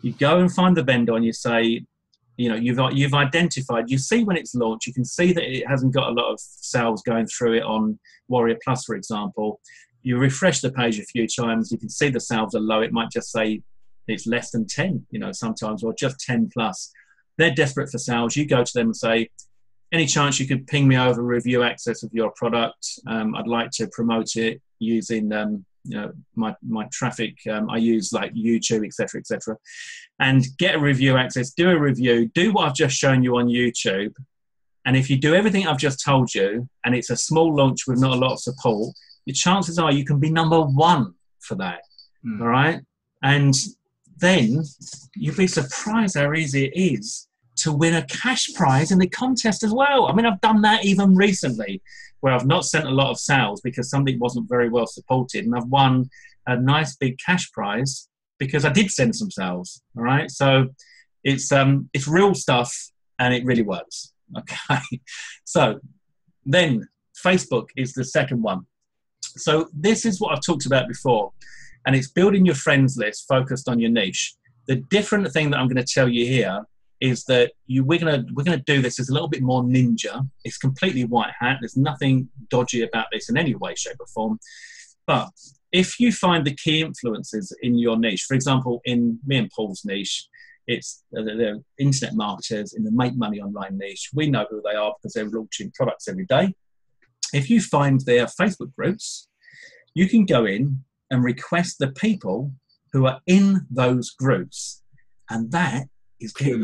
You go and find the vendor and you say, you know, you've identified, you see when it's launched, you can see that it hasn't got a lot of sales going through it on Warrior Plus, for example. You refresh the page a few times, you can see the sales are low. It might just say it's less than 10, you know, sometimes, or just 10 plus. They're desperate for sales. You go to them and say, any chance you could ping me over review access of your product? I'd like to promote it using you know, my traffic. I use like YouTube, etc., and get a review access, do a review, do what I've just shown you on YouTube. And if you do everything I've just told you, and it's a small launch with not a lot of support, the chances are you can be number one for that. All right. And then you'll be surprised how easy it is to win a cash prize in the contest as well. I mean, I've done that even recently, where I've not sent a lot of sales because something wasn't very well supported, and I've won a nice big cash prize because I did send some sales. All right, so it's real stuff, and it really works. Okay, so then Facebook is the second one. So this is what I've talked about before, and it's building your friends list focused on your niche. The different thing that I'm going to tell you here is that we're gonna do this as a little bit more ninja. It's completely white hat. There's nothing dodgy about this in any way, shape, or form. But if you find the key influences in your niche, for example, in me and Paul's niche, it's the internet marketers in the make money online niche. We know who they are because they're launching products every day. If you find their Facebook groups, you can go in and request the people who are in those groups, and that is getting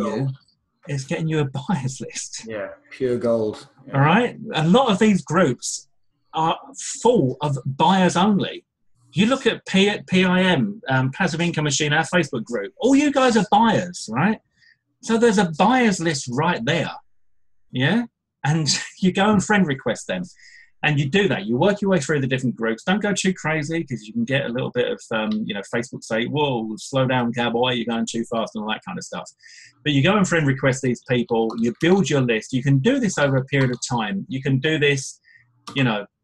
you a buyers list. Yeah, pure gold. Yeah. All right. A lot of these groups are full of buyers only. You look at PIM, Passive Income Machine, our Facebook group. All you guys are buyers, right? So there's a buyers list right there. Yeah. And you go and friend request them. And you do that. You work your way through the different groups. Don't go too crazy because you can get a little bit of, Facebook say, whoa, slow down, cowboy, you're going too fast and all that kind of stuff. But you go and friend request these people. You build your list. You can do this over a period of time. You can do this,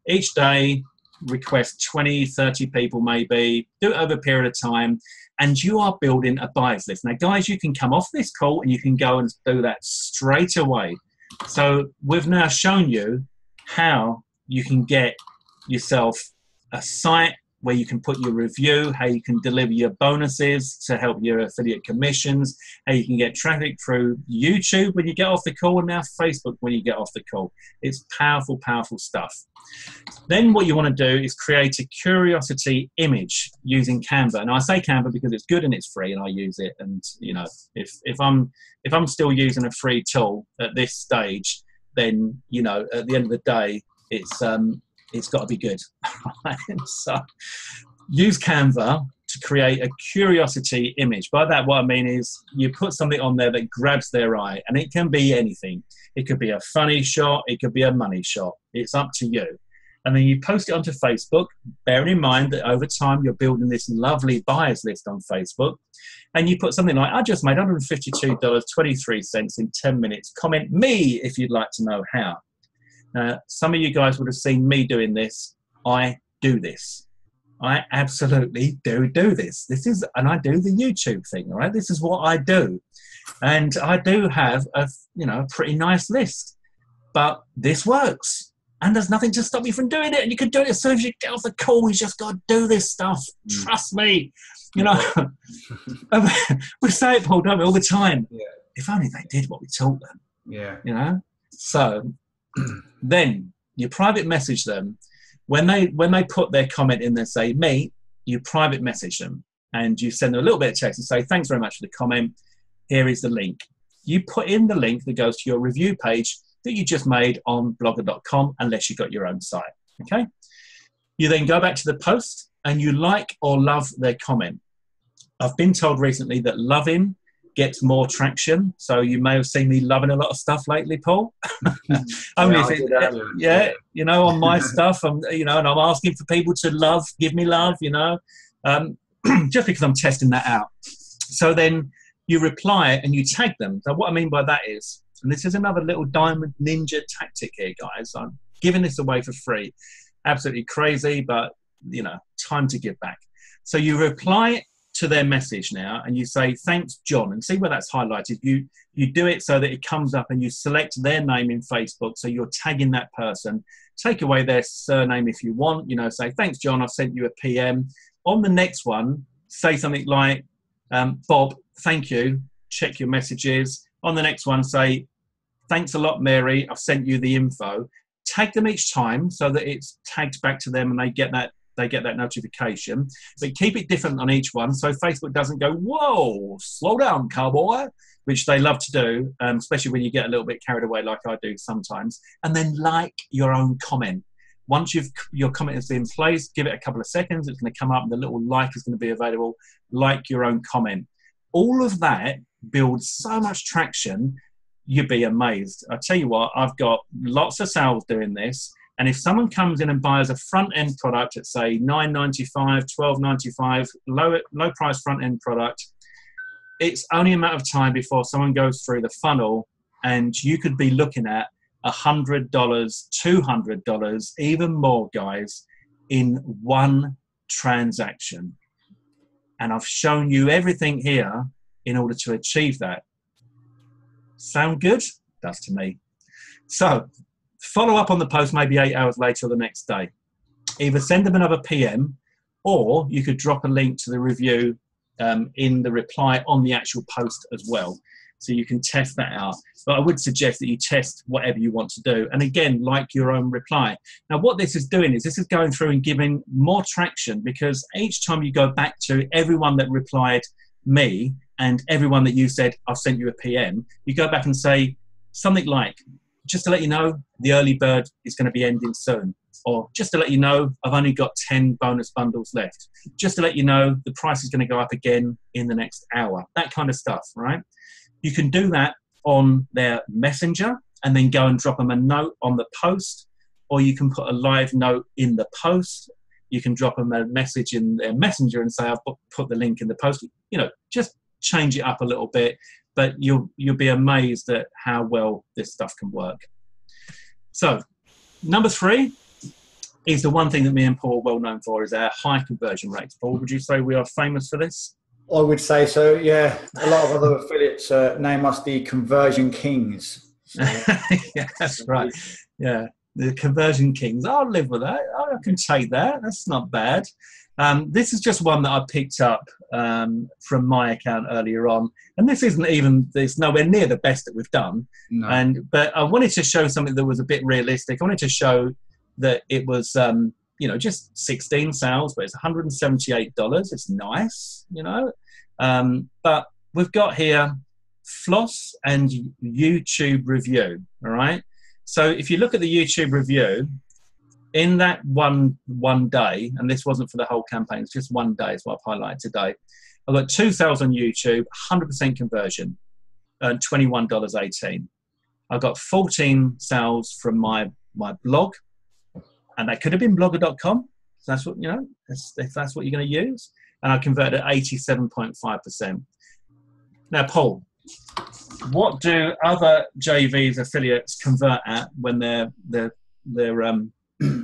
each day, request 20, 30 people maybe. Do it over a period of time. And you are building a buyers list. Now, guys, you can come off this call and you can go and do that straight away. So we've now shown you how you can get yourself a site where you can put your review, how you can deliver your bonuses to help your affiliate commissions, how you can get traffic through YouTube when you get off the call, and now Facebook when you get off the call. It's powerful, powerful stuff. Then what you want to do is create a curiosity image using Canva. And I say Canva because it's good and it's free and I use it. And, if I'm still using a free tool at this stage, then, at the end of the day, it's got to be good. So use Canva to create a curiosity image. By that, what I mean is you put something on there that grabs their eye, and it can be anything. It could be a funny shot. It could be a money shot. It's up to you. And then you post it onto Facebook, bearing in mind that over time you're building this lovely buyers list on Facebook. And you put something like, I just made $152.23 in 10 minutes. Comment me if you'd like to know how. Some of you guys would have seen me doing this. I do this. I absolutely do this. And I do the YouTube thing, all right? This is what I do. And I do have a pretty nice list. But this works. And there's nothing to stop you from doing it. And you can do it as soon as you get off the call. You just got to do this stuff. Trust me. We say it, Paul, don't we, all the time? Yeah. If only they did what we taught them. Yeah. So then you private message them. When they put their comment in there, say me, you private message them and you send them a little bit of text and say, thanks very much for the comment. Here is the link. You put in the link that goes to your review page that you just made on blogger.com, unless you've got your own site. Okay. You then go back to the post and you like or love their comment. I've been told recently that loving gets more traction. So you may have seen me loving a lot of stuff lately, Paul. Only on my stuff, and I'm asking for people to give me love, just because I'm testing that out. So then you reply and you tag them. So what I mean by that is, and this is another little diamond ninja tactic here, guys. I'm giving this away for free. Absolutely crazy, but, time to give back. So you reply to their message now and you say, thanks, John, and see where that's highlighted. You do it so that it comes up and you select their name in Facebook. So you're tagging that person. Take away their surname if you want, say, thanks, John, I've sent you a PM. On the next one, say something like, Bob, thank you. Check your messages. On the next one, say, thanks a lot, Mary. I've sent you the info. Tag them each time so that it's tagged back to them and they get that notification. But keep it different on each one so Facebook doesn't go, whoa, slow down, cowboy, which they love to do, especially when you get a little bit carried away like I do sometimes. And then like your own comment. Once your comment has been placed, give it a couple of seconds. It's going to come up and the little like is going to be available. Like your own comment. All of that builds so much traction, you'd be amazed. I tell you what, I've got lots of sales doing this. And if someone comes in and buys a front-end product at, say, $9.95, $12.95, low price front-end product, it's only a matter of time before someone goes through the funnel and you could be looking at $100, $200, even more, guys, in one transaction. And I've shown you everything here in order to achieve that. Sound good? Does to me. So follow up on the post maybe 8 hours later or the next day. Either send them another PM, or you could drop a link to the review in the reply on the actual post as well. So you can test that out. But I would suggest that you test whatever you want to do. And again, like your own reply. Now, what this is doing is this is going through and giving more traction, because each time you go back to everyone that replied me and everyone that you said, I've sent you a PM, you go back and say something like, just to let you know, the early bird is going to be ending soon. Or just to let you know, I've only got 10 bonus bundles left. Just to let you know, the price is going to go up again in the next hour. That kind of stuff, right? You can do that on their messenger and then go and drop them a note on the post, or you can put a live note in the post. You can drop them a message in their messenger and say, I've put the link in the post. You know, just change it up a little bit, but you'll be amazed at how well this stuff can work. So, number 3 is the one thing that me and Paul are well known for, is our high conversion rates. Paul, would you say we are famous for this? I would say so, yeah. A lot of other affiliates name us the conversion kings. So, yeah, that's right. Yeah, the conversion kings. I'll live with that. I can take that. That's not bad. This is just one that I picked up from my account earlier on. And this isn't even, it's nowhere near the best that we've done. No. But I wanted to show something that was a bit realistic. I wanted to show that it was, just 16 sales, but it's $178. It's nice, but we've got here Floss and YouTube review, all right? So if you look at the YouTube review, in that one day, and this wasn't for the whole campaign, it's just one day is what I've highlighted today, I've got 2 sales on YouTube, 100% conversion, and $21.18. I've got 14 sales from my blog, and that could have been blogger.com. So that's what, if that's what you're going to use. And I converted at 87.5%. Now, Paul, what do other JVs affiliates convert at when they're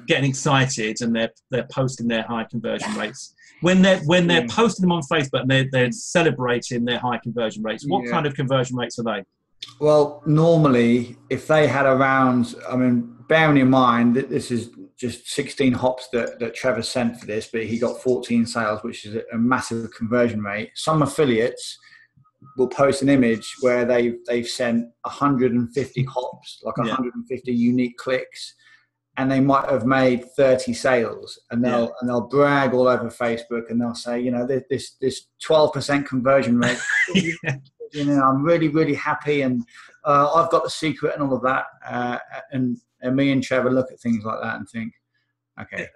getting excited and they're posting their high conversion rates? When they're posting them on Facebook and they're celebrating their high conversion rates, what kind of conversion rates are they? Well, normally, if they had around, bearing in mind that this is just 16 hops that Trevor sent for this, but he got 14 sales, which is a massive conversion rate. Some affiliates will post an image where they've sent 150 hops, like 150 unique clicks, and they might have made 30 sales, and they'll brag all over Facebook, and they'll say, this 12% conversion rate. I'm really, really happy, and I've got the secret and all of that. And me and Trevor look at things like that and think, okay.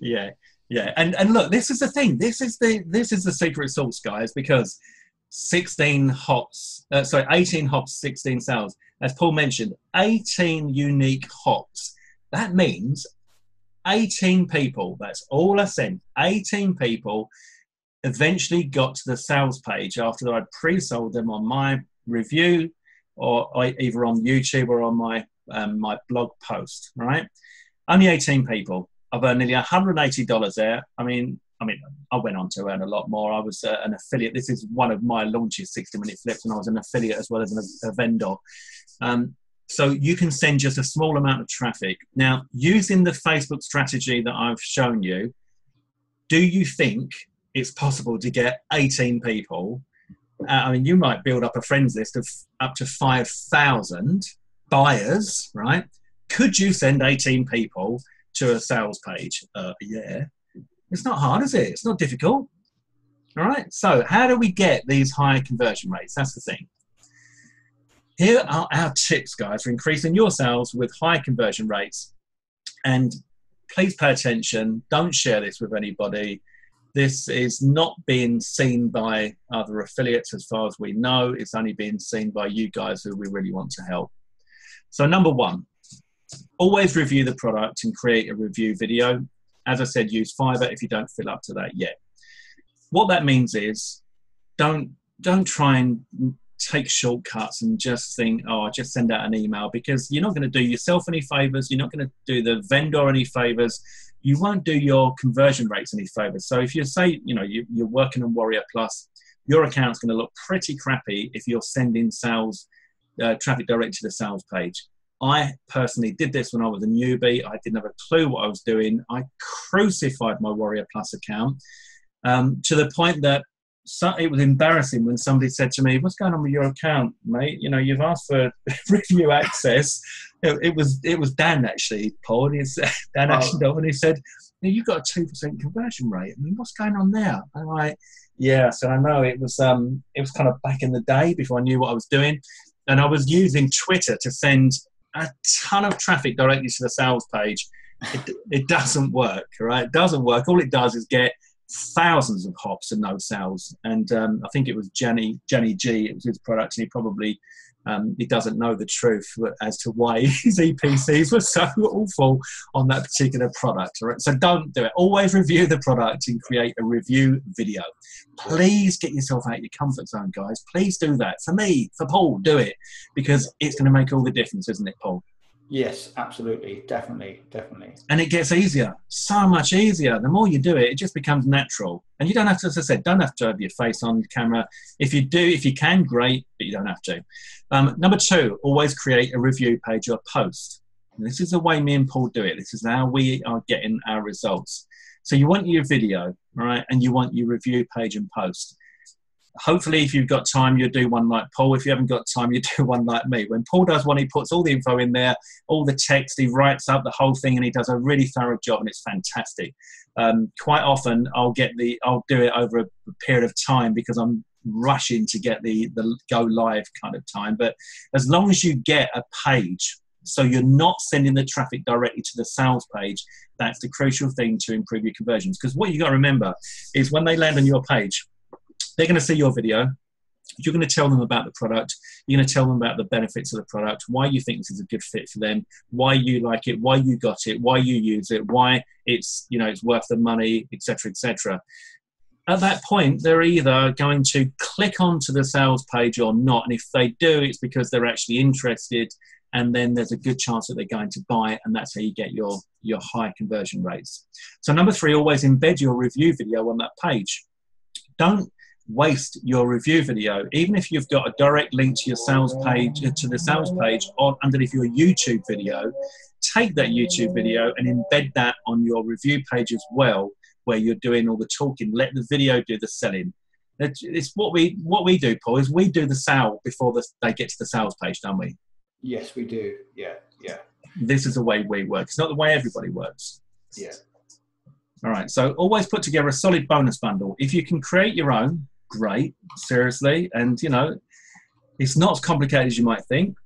Yeah. And look, this is the thing. This is the secret sauce, guys, because 18 hops, 16 sales. As Paul mentioned, 18 unique hops. That means 18 people, that's all I sent, 18 people eventually got to the sales page after I'd pre-sold them on my review, or either on YouTube or on my blog post, right? Only 18 people. I've earned nearly $180 there. I went on to earn a lot more. I was an affiliate. This is one of my launches, 60-minute flips, and I was an affiliate as well as a vendor. So you can send just a small amount of traffic. Now, using the Facebook strategy that I've shown you, do you think it's possible to get 18 people? You might build up a friends list of up to 5,000 buyers, right? Could you send 18 people to a sales page? Yeah. It's not hard, is it? It's not difficult. All right. So how do we get these high conversion rates? That's the thing. Here are our tips, guys, for increasing your sales with high conversion rates. And please pay attention. Don't share this with anybody. This is not being seen by other affiliates as far as we know. It's only being seen by you guys who we really want to help. So number 1, always review the product and create a review video. As I said, use Fiverr if you don't feel up to that yet. What that means is don't try and take shortcuts and just think, oh, I'll just send out an email, because you're not going to do yourself any favors. You're not going to do the vendor any favors. You won't do your conversion rates any favors. So if you say, you're working on Warrior Plus, your account's going to look pretty crappy if you're sending sales traffic direct to the sales page. I personally did this when I was a newbie. I didn't have a clue what I was doing. I crucified my Warrior Plus account to the point that it was embarrassing when somebody said to me, "What's going on with your account, mate? You've asked for review access." It was Dan, actually, Paul. Dan Ashendorf, and he said, "You've got a 2% conversion rate. I mean, what's going on there?" I'm like, "Yeah." So I know it was kind of back in the day before I knew what I was doing, and I was using Twitter to send a ton of traffic directly to the sales page. It doesn't work, right? It doesn't work. All it does is get thousands of hops and no sales. And I think it was Jenny G, it was his product, and he probably he doesn't know the truth as to why his EPCs were so awful on that particular product. Right? So don't do it. Always review the product and create a review video. Please get yourself out of your comfort zone, guys. Please do that. For me, for Paul, do it, because it's going to make all the difference, isn't it, Paul? Yes, absolutely. Definitely. And it gets easier, so much easier. The more you do it, it just becomes natural. And you don't have to, as I said, don't have to have your face on camera. If you can, great, but you don't have to. Number 2, always create a review page or post. And this is the way me and Paul do it. This is how we are getting our results. So you want your video, right? And you want your review page and post. Hopefully, if you've got time, you'll do one like Paul. If you haven't got time, you do one like me. When Paul does one, he puts all the info in there, all the text, he writes up the whole thing, and he does a really thorough job, and it's fantastic. Quite often, I'll do it over a period of time because I'm rushing to get the go live kind of time. But as long as you get a page, so you're not sending the traffic directly to the sales page, that's the crucial thing to improve your conversions. Because what you got to remember is when they land on your page, they're going to see your video. You're going to tell them about the product. You're going to tell them about the benefits of the product, why you think this is a good fit for them, why you like it, why you got it, why you use it, why it's worth the money, etc., etc. At that point, they're either going to click onto the sales page or not. And if they do, it's because they're actually interested. And then there's a good chance that they're going to buy it, and that's how you get your high conversion rates. So number 3, always embed your review video on that page. Don't waste your review video. Even if you've got a direct link to your sales page, to the sales page underneath your YouTube video, take that YouTube video and embed that on your review page as well, where you're doing all the talking. Let the video do the selling. It's what we do, Paul, is we do the sale before they get to the sales page, don't we? Yes, we do. Yeah. This is the way we work. It's not the way everybody works. Yeah. All right. So always put together a solid bonus bundle. If you can create your own, great, seriously. And, it's not as complicated as you might think.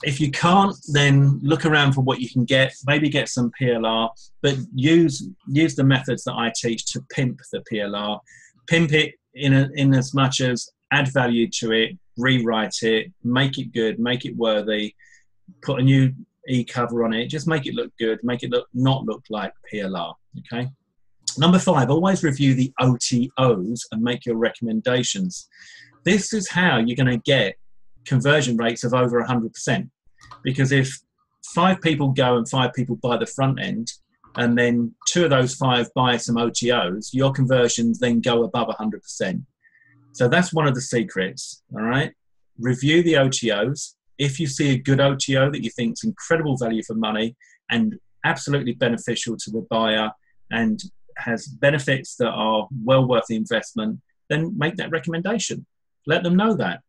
If you can't, then look around for what you can get. Maybe get some PLR, but use the methods that I teach to pimp the PLR. Pimp it in as much as add value to it, rewrite it, make it good, make it worthy, put a new e-cover on it, just make it look good, make it not look like PLR, okay? Number 5, always review the OTOs and make your recommendations. This is how you're going to get conversion rates of over 100%. Because if 5 people go and 5 people buy the front end, and then 2 of those 5 buy some OTOs, your conversions then go above 100%. So that's one of the secrets, all right? Review the OTOs. If you see a good OTO that you think is incredible value for money and absolutely beneficial to the buyer and has benefits that are well worth the investment, then make that recommendation. Let them know that,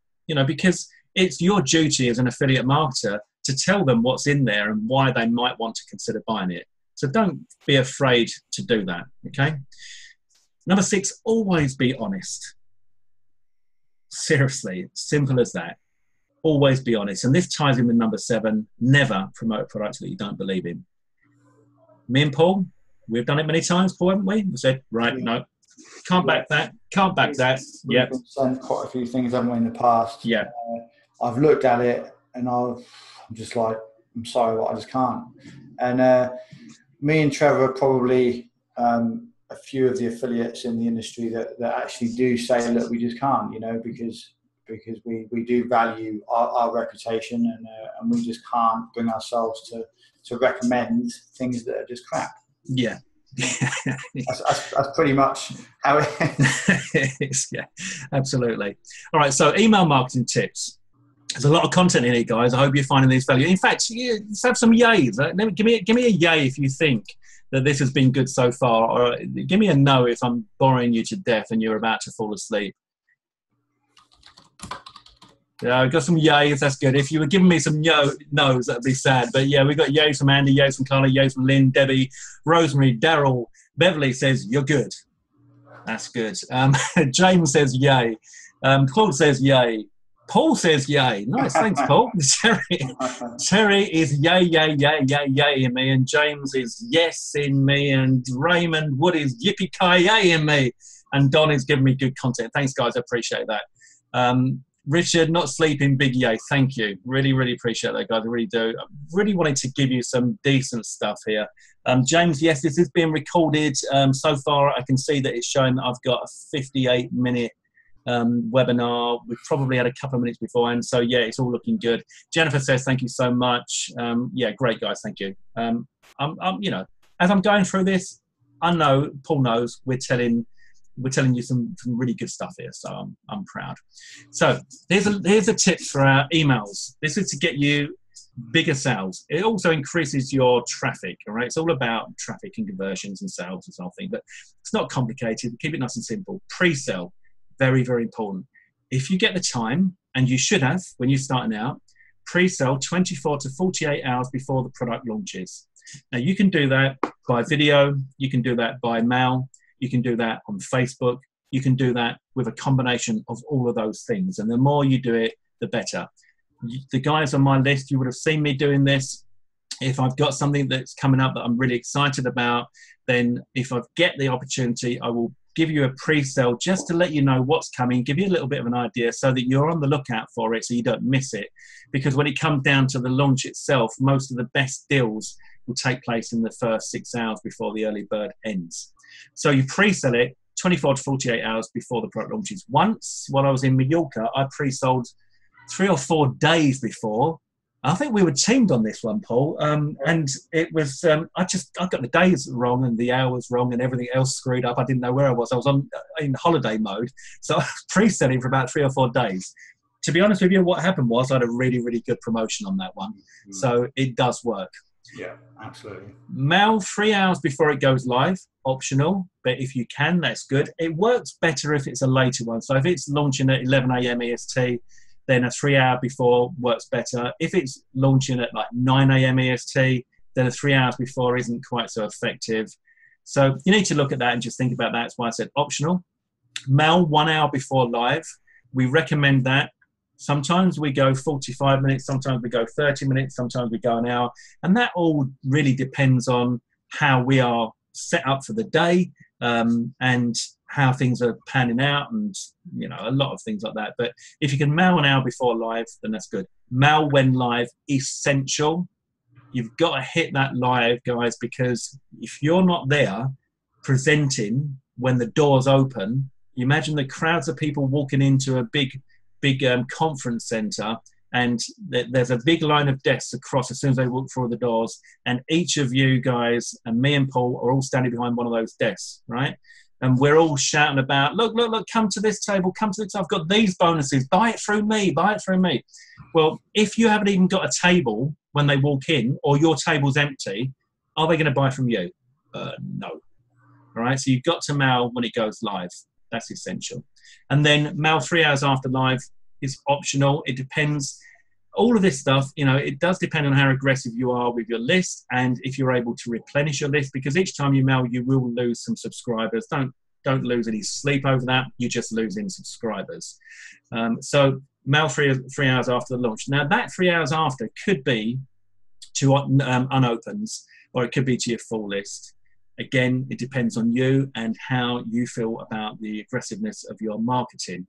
because it's your duty as an affiliate marketer to tell them what's in there and why they might want to consider buying it. So don't be afraid to do that, okay? Number 6, always be honest. Seriously, simple as that. Always be honest. And this ties in with number 7, never promote products that you don't believe in. Me and Paul, we've done it many times, Paul, haven't we? We said, right, no, can't back that, can't back that. Yeah. We've done quite a few things, haven't we, in the past? Yeah. I've looked at it and I'm just like, I'm sorry, I just can't. And me and Trevor probably a few of the affiliates in the industry that actually do say, look, we just can't, because because we do value our reputation, and we just can't bring ourselves to recommend things that are just crap. Yeah. That's pretty much how it is. Yeah, absolutely. All right, so email marketing tips. There's a lot of content in it, guys. I hope you're finding these valuable. In fact, let's have some yays. Give me a yay if you think that this has been good so far, or give me a no if I'm boring you to death and you're about to fall asleep. Yeah, I got some yays. That's good. If you were giving me some no's, that'd be sad. But yeah, we got yays from Andy, yays from Carla, yays from Lynn, Debbie, Rosemary, Daryl. Beverly says you're good. That's good. James says yay. Claude says yay. Paul says yay. Nice, thanks, Paul. Terry is yay, yay, yay, yay, yay in me, and James is yes in me, and Raymond Wood is yippee-ki-yay in me, and Don is giving me good content. Thanks, guys. I appreciate that. Richard, not sleeping, big yay. Thank you. Really, really appreciate that, guys. I really do. I really wanted to give you some decent stuff here. James, yes, this is being recorded. So far, I can see that it's showing that I've got a 58-minute webinar. We've probably had a couple of minutes beforehand. So, yeah, it's all looking good. Jennifer says, thank you so much. Yeah, great, guys. Thank you. You know, as I'm going through this, I know, Paul knows, we're telling you some really good stuff here, so I'm proud. So here's a tip for our emails. This is to get you bigger sales. It also increases your traffic, all right? It's all about traffic and conversions and sales and something, but it's not complicated. Keep it nice and simple. Pre-sale, very, very important. If you get the time, and you should have when you're starting out, pre-sale 24 to 48 hours before the product launches. Now, you can do that by video. You can do that by mail. You can do that on Facebook. You can do that with a combination of all of those things. And the more you do it, the better. The guys on my list, you would have seen me doing this. If I've got something that's coming up that I'm really excited about, then if I get the opportunity, I will give you a pre-sale just to let you know what's coming, give you a little bit of an idea so that you're on the lookout for it so you don't miss it. Because when it comes down to the launch itself, most of the best deals will take place in the first 6 hours before the early bird ends. So you pre-sell it 24 to 48 hours before the product launches. Once, when I was in Mallorca, I pre-sold 3 or 4 days before. I think we were teamed on this one, Paul. And it was, I got the days wrong and the hours wrong and everything else screwed up. I didn't know where I was. I was in holiday mode. So I was pre-selling for about 3 or 4 days. To be honest with you, what happened was I had a really, really good promotion on that one. Mm-hmm. So it does work. Yeah, absolutely. Mail 3 hours before it goes live, optional, but if you can, that's good. It works better if it's a later one. So if it's launching at 11 a.m. EST, then a 3 hour before works better. If it's launching at like 9 a.m. EST, then a 3 hours before isn't quite so effective. So you need to look at that and just think about that. That's why I said optional. Mail 1 hour before live. We recommend that. Sometimes we go 45 minutes, sometimes we go 30 minutes, sometimes we go an hour. And that all really depends on how we are set up for the day and how things are panning out and, you know, a lot of things like that. But if you can mail an hour before live, then that's good. Mail when live, essential. You've got to hit that live, guys, because if you're not there presenting when the doors open, you imagine the crowds of people walking into a big conference center, and there's a big line of desks across as soon as they walk through the doors, and each of you guys and me and Paul are all standing behind one of those desks, right? And we're all shouting about, look, come to this table, come to this, I've got these bonuses, buy it through me, buy it through me. Well, if you haven't even got a table when they walk in, or your table's empty, are they going to buy from you? No. All right, so you've got to mail when it goes live. That's essential. And then mail 3 hours after live is optional. It depends. All of this stuff, you know, it does depend on how aggressive you are with your list and if you're able to replenish your list, because each time you mail, you will lose some subscribers. Don't lose any sleep over that. You're just losing subscribers. So mail 3 hours after the launch. Now, that 3 hours after could be to unopens, or it could be to your full list. Again, it depends on you and how you feel about the aggressiveness of your marketing.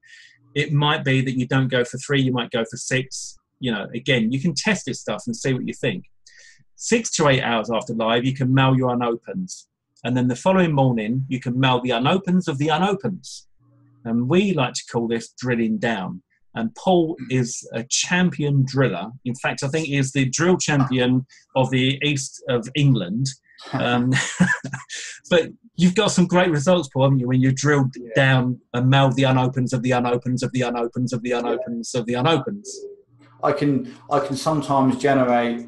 It might be that you don't go for 3, you might go for 6. You know, again, you can test this stuff and see what you think. 6 to 8 hours after live, you can mail your unopens. And then the following morning, you can mail the unopens of the unopens. And we like to call this drilling down. And Paul is a champion driller. In fact, I think he is the drill champion of the east of England. But you've got some great results, Paul, haven't you, when you drilled down and meld the unopens of the unopens of the unopens of the unopens of the unopens. I can sometimes generate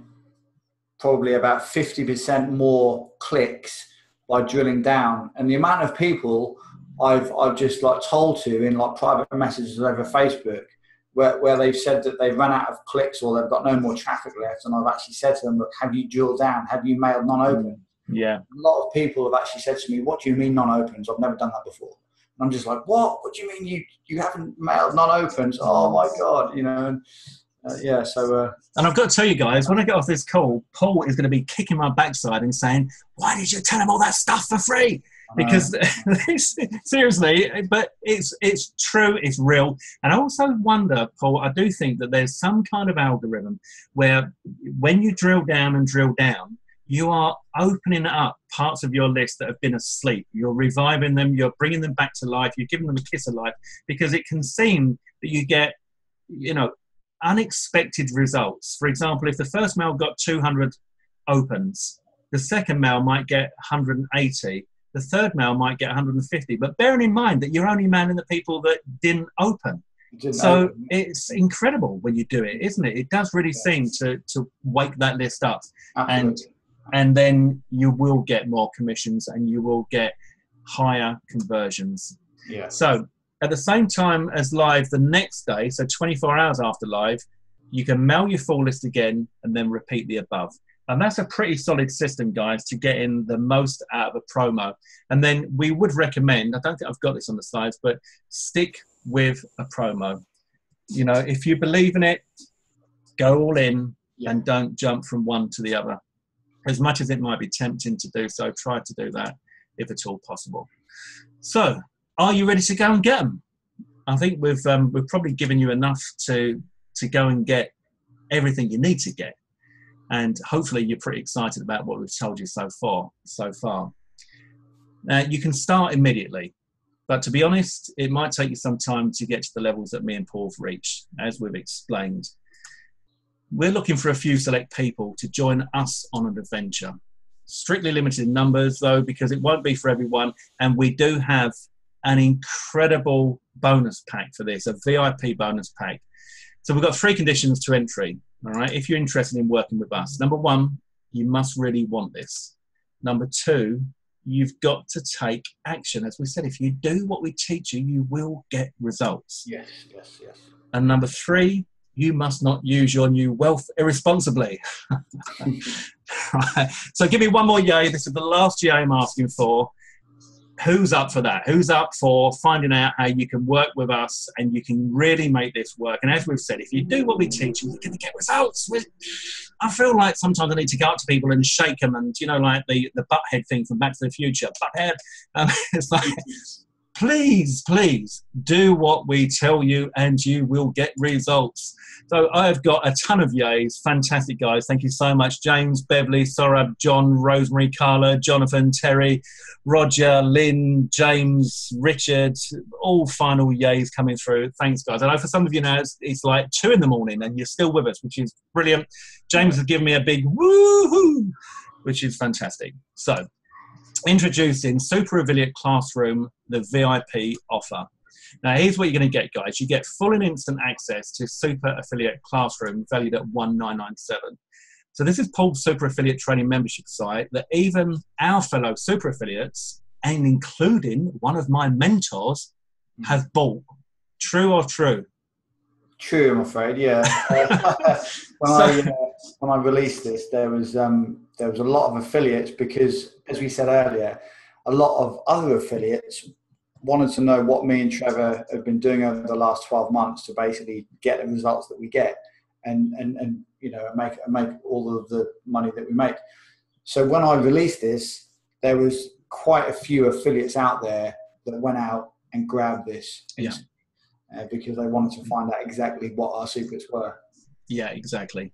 probably about 50% more clicks by drilling down, and the amount of people I've just like told to in like private messages over Facebook where they've said that they've run out of clicks or they've got no more traffic left, and I've actually said to them, look, have you drilled down? Have you mailed non-open? Yeah. A lot of people have actually said to me, what do you mean non-opens? I've never done that before. And I'm just like, what? What do you mean you haven't mailed non-opens? Oh my God, you know. And I've got to tell you guys, when I get off this call, Paul is going to be kicking my backside and saying, why did you tell him all that stuff for free? Because seriously, but it's true, it's real. And I also wonder, Paul, I do think that there's some kind of algorithm where when you drill down, you are opening up parts of your list that have been asleep. You're reviving them, you're bringing them back to life, you're giving them a kiss of life, because it can seem that you get, you know, unexpected results. For example, if the first mail got 200 opens, the second mail might get 180, the third mail might get 150. But bearing in mind that you're only mailing the people that didn't open. It's incredible when you do it, isn't it? It does really seem to wake that list up. Absolutely. And then you will get more commissions and you will get higher conversions. Yeah. So at the same time as live the next day, so 24 hours after live, you can mail your full list again and then repeat the above. And that's a pretty solid system, guys, to get in the most out of a promo. And then we would recommend, I don't think I've got this on the slides, but stick with a promo. You know, if you believe in it, go all in and don't jump from one to the other. As much as it might be tempting to do so, try to do that if at all possible. So, are you ready to go and get them? I think we've probably given you enough to go and get everything you need to get. And hopefully you're pretty excited about what we've told you so far. You can start immediately, but to be honest, it might take you some time to get to the levels that me and Paul have reached, as we've explained. We're looking for a few select people to join us on an adventure. Strictly limited in numbers, though, because it won't be for everyone. And we do have an incredible bonus pack for this, a VIP bonus pack. So we've got 3 conditions to entry, all right, if you're interested in working with us. Number 1, you must really want this. Number 2, you've got to take action. As we said, if you do what we teach you, you will get results. Yes. And number 3, you must not use your new wealth irresponsibly. Right. So give me one more yay. This is the last yay I'm asking for. Who's up for that? Who's up for finding out how you can work with us and you can really make this work? And as we've said, if you do what we teach you, you're going to get results. I feel like sometimes I need to go up to people and shake them and, you know, like the butthead thing from Back to the Future. Butthead. It's like, please do what we tell you and you will get results. So I've got a ton of yays. Fantastic, guys. Thank you so much. James, Beverly, Sorab, John, Rosemary, Carla, Jonathan, Terry, Roger, Lynn, James, Richard, all final yays coming through. Thanks, guys. I know for some of you now it's like 2 a.m. and you're still with us, which is brilliant. James has given me a big woohoo, which is fantastic. So, introducing Super Affiliate Classroom, the VIP offer. Now, here's what you're going to get, guys. You get full and instant access to Super Affiliate Classroom, valued at $1,997. So this is Paul's Super Affiliate Training membership site that even our fellow super affiliates, and including one of my mentors, have bought. True or true? True, I'm afraid. Yeah. When I released this, there was a lot of affiliates because, as we said earlier, a lot of other affiliates wanted to know what me and Trevor have been doing over the last 12 months to basically get the results that we get and you know make all of the money that we make. So when I released this, there was quite a few affiliates out there that went out and grabbed this because they wanted to find out exactly what our secrets were. Yeah, exactly.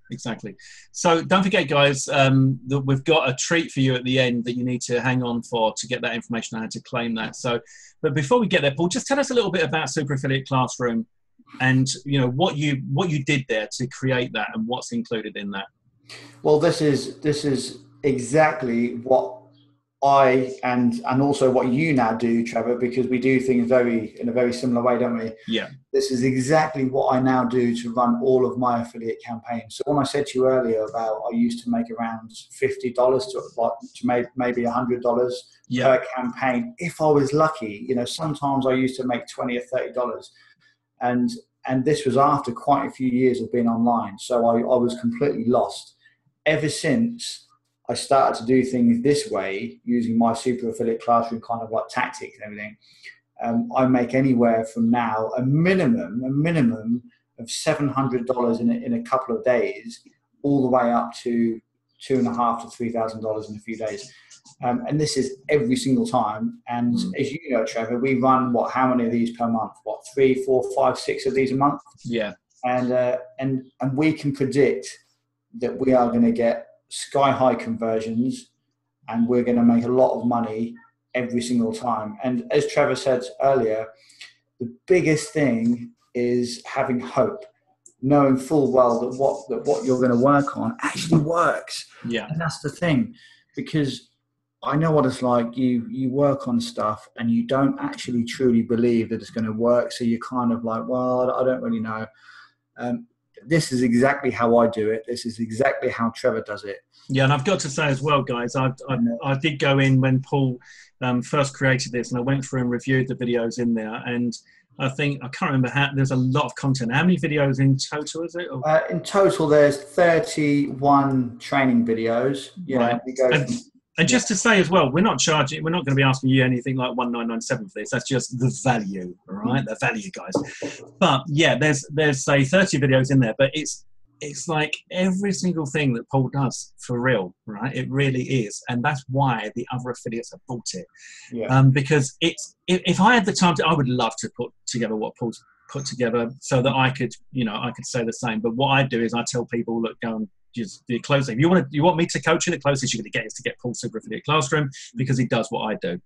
So don't forget, guys, that we've got a treat for you at the end that you need to hang on for to get that information on how to claim that. So, but before we get there, Paul, just tell us a little bit about Super Affiliate Classroom and you know what you did there to create that and what's included in that. Well, this is exactly what I and also what you now do, Trevor, because we do things in a very similar way, don't we? Yeah. This is exactly what I now do to run all of my affiliate campaigns. So when I said to you earlier about I used to make around $50 to maybe $100 per campaign, if I was lucky, you know, sometimes I used to make $20 or $30, and this was after quite a few years of being online. So I was completely lost. Ever since I started to do things this way, using my super affiliate classroom kind of like tactics and everything, I make anywhere from now a minimum of $700 in a couple of days, all the way up to $2,500 to $3,000 in a few days. And this is every single time. And as you know, Trevor, we run how many of these per month? 3, 4, 5, 6 of these a month? Yeah. And we can predict that we are going to get sky high conversions, and we're going to make a lot of money every single time. And as Trevor said earlier, the biggest thing is having hope, knowing full well that what you're going to work on actually works. Yeah. And that's the thing, because I know what it's like. You work on stuff and you don't actually truly believe that it's going to work. So you're kind of like, well, I don't really know. This is exactly how I do it. This is exactly how Trevor does it. Yeah, and I've got to say as well, guys, I did go in when Paul first created this, and I went through and reviewed the videos in there, and I can't remember there's a lot of content. How many videos in total is it? In total, there's 31 training videos. Yeah, right. And just to say as well, we're not going to be asking you anything like 1997 for this. That's just the value, all right? The value, guys. But yeah, there's say 30 videos in there, but it's like every single thing that Paul does for real, right? It really is. And that's why the other affiliates have bought it. Yeah. Because if I had the time I would love to put together what Paul's put together so that I could say the same. But what I do is I tell people, look, go and just the closest. You want me to coach you, the closest you're going to get is to get Paul's Super Affiliate Classroom, because he does what I do.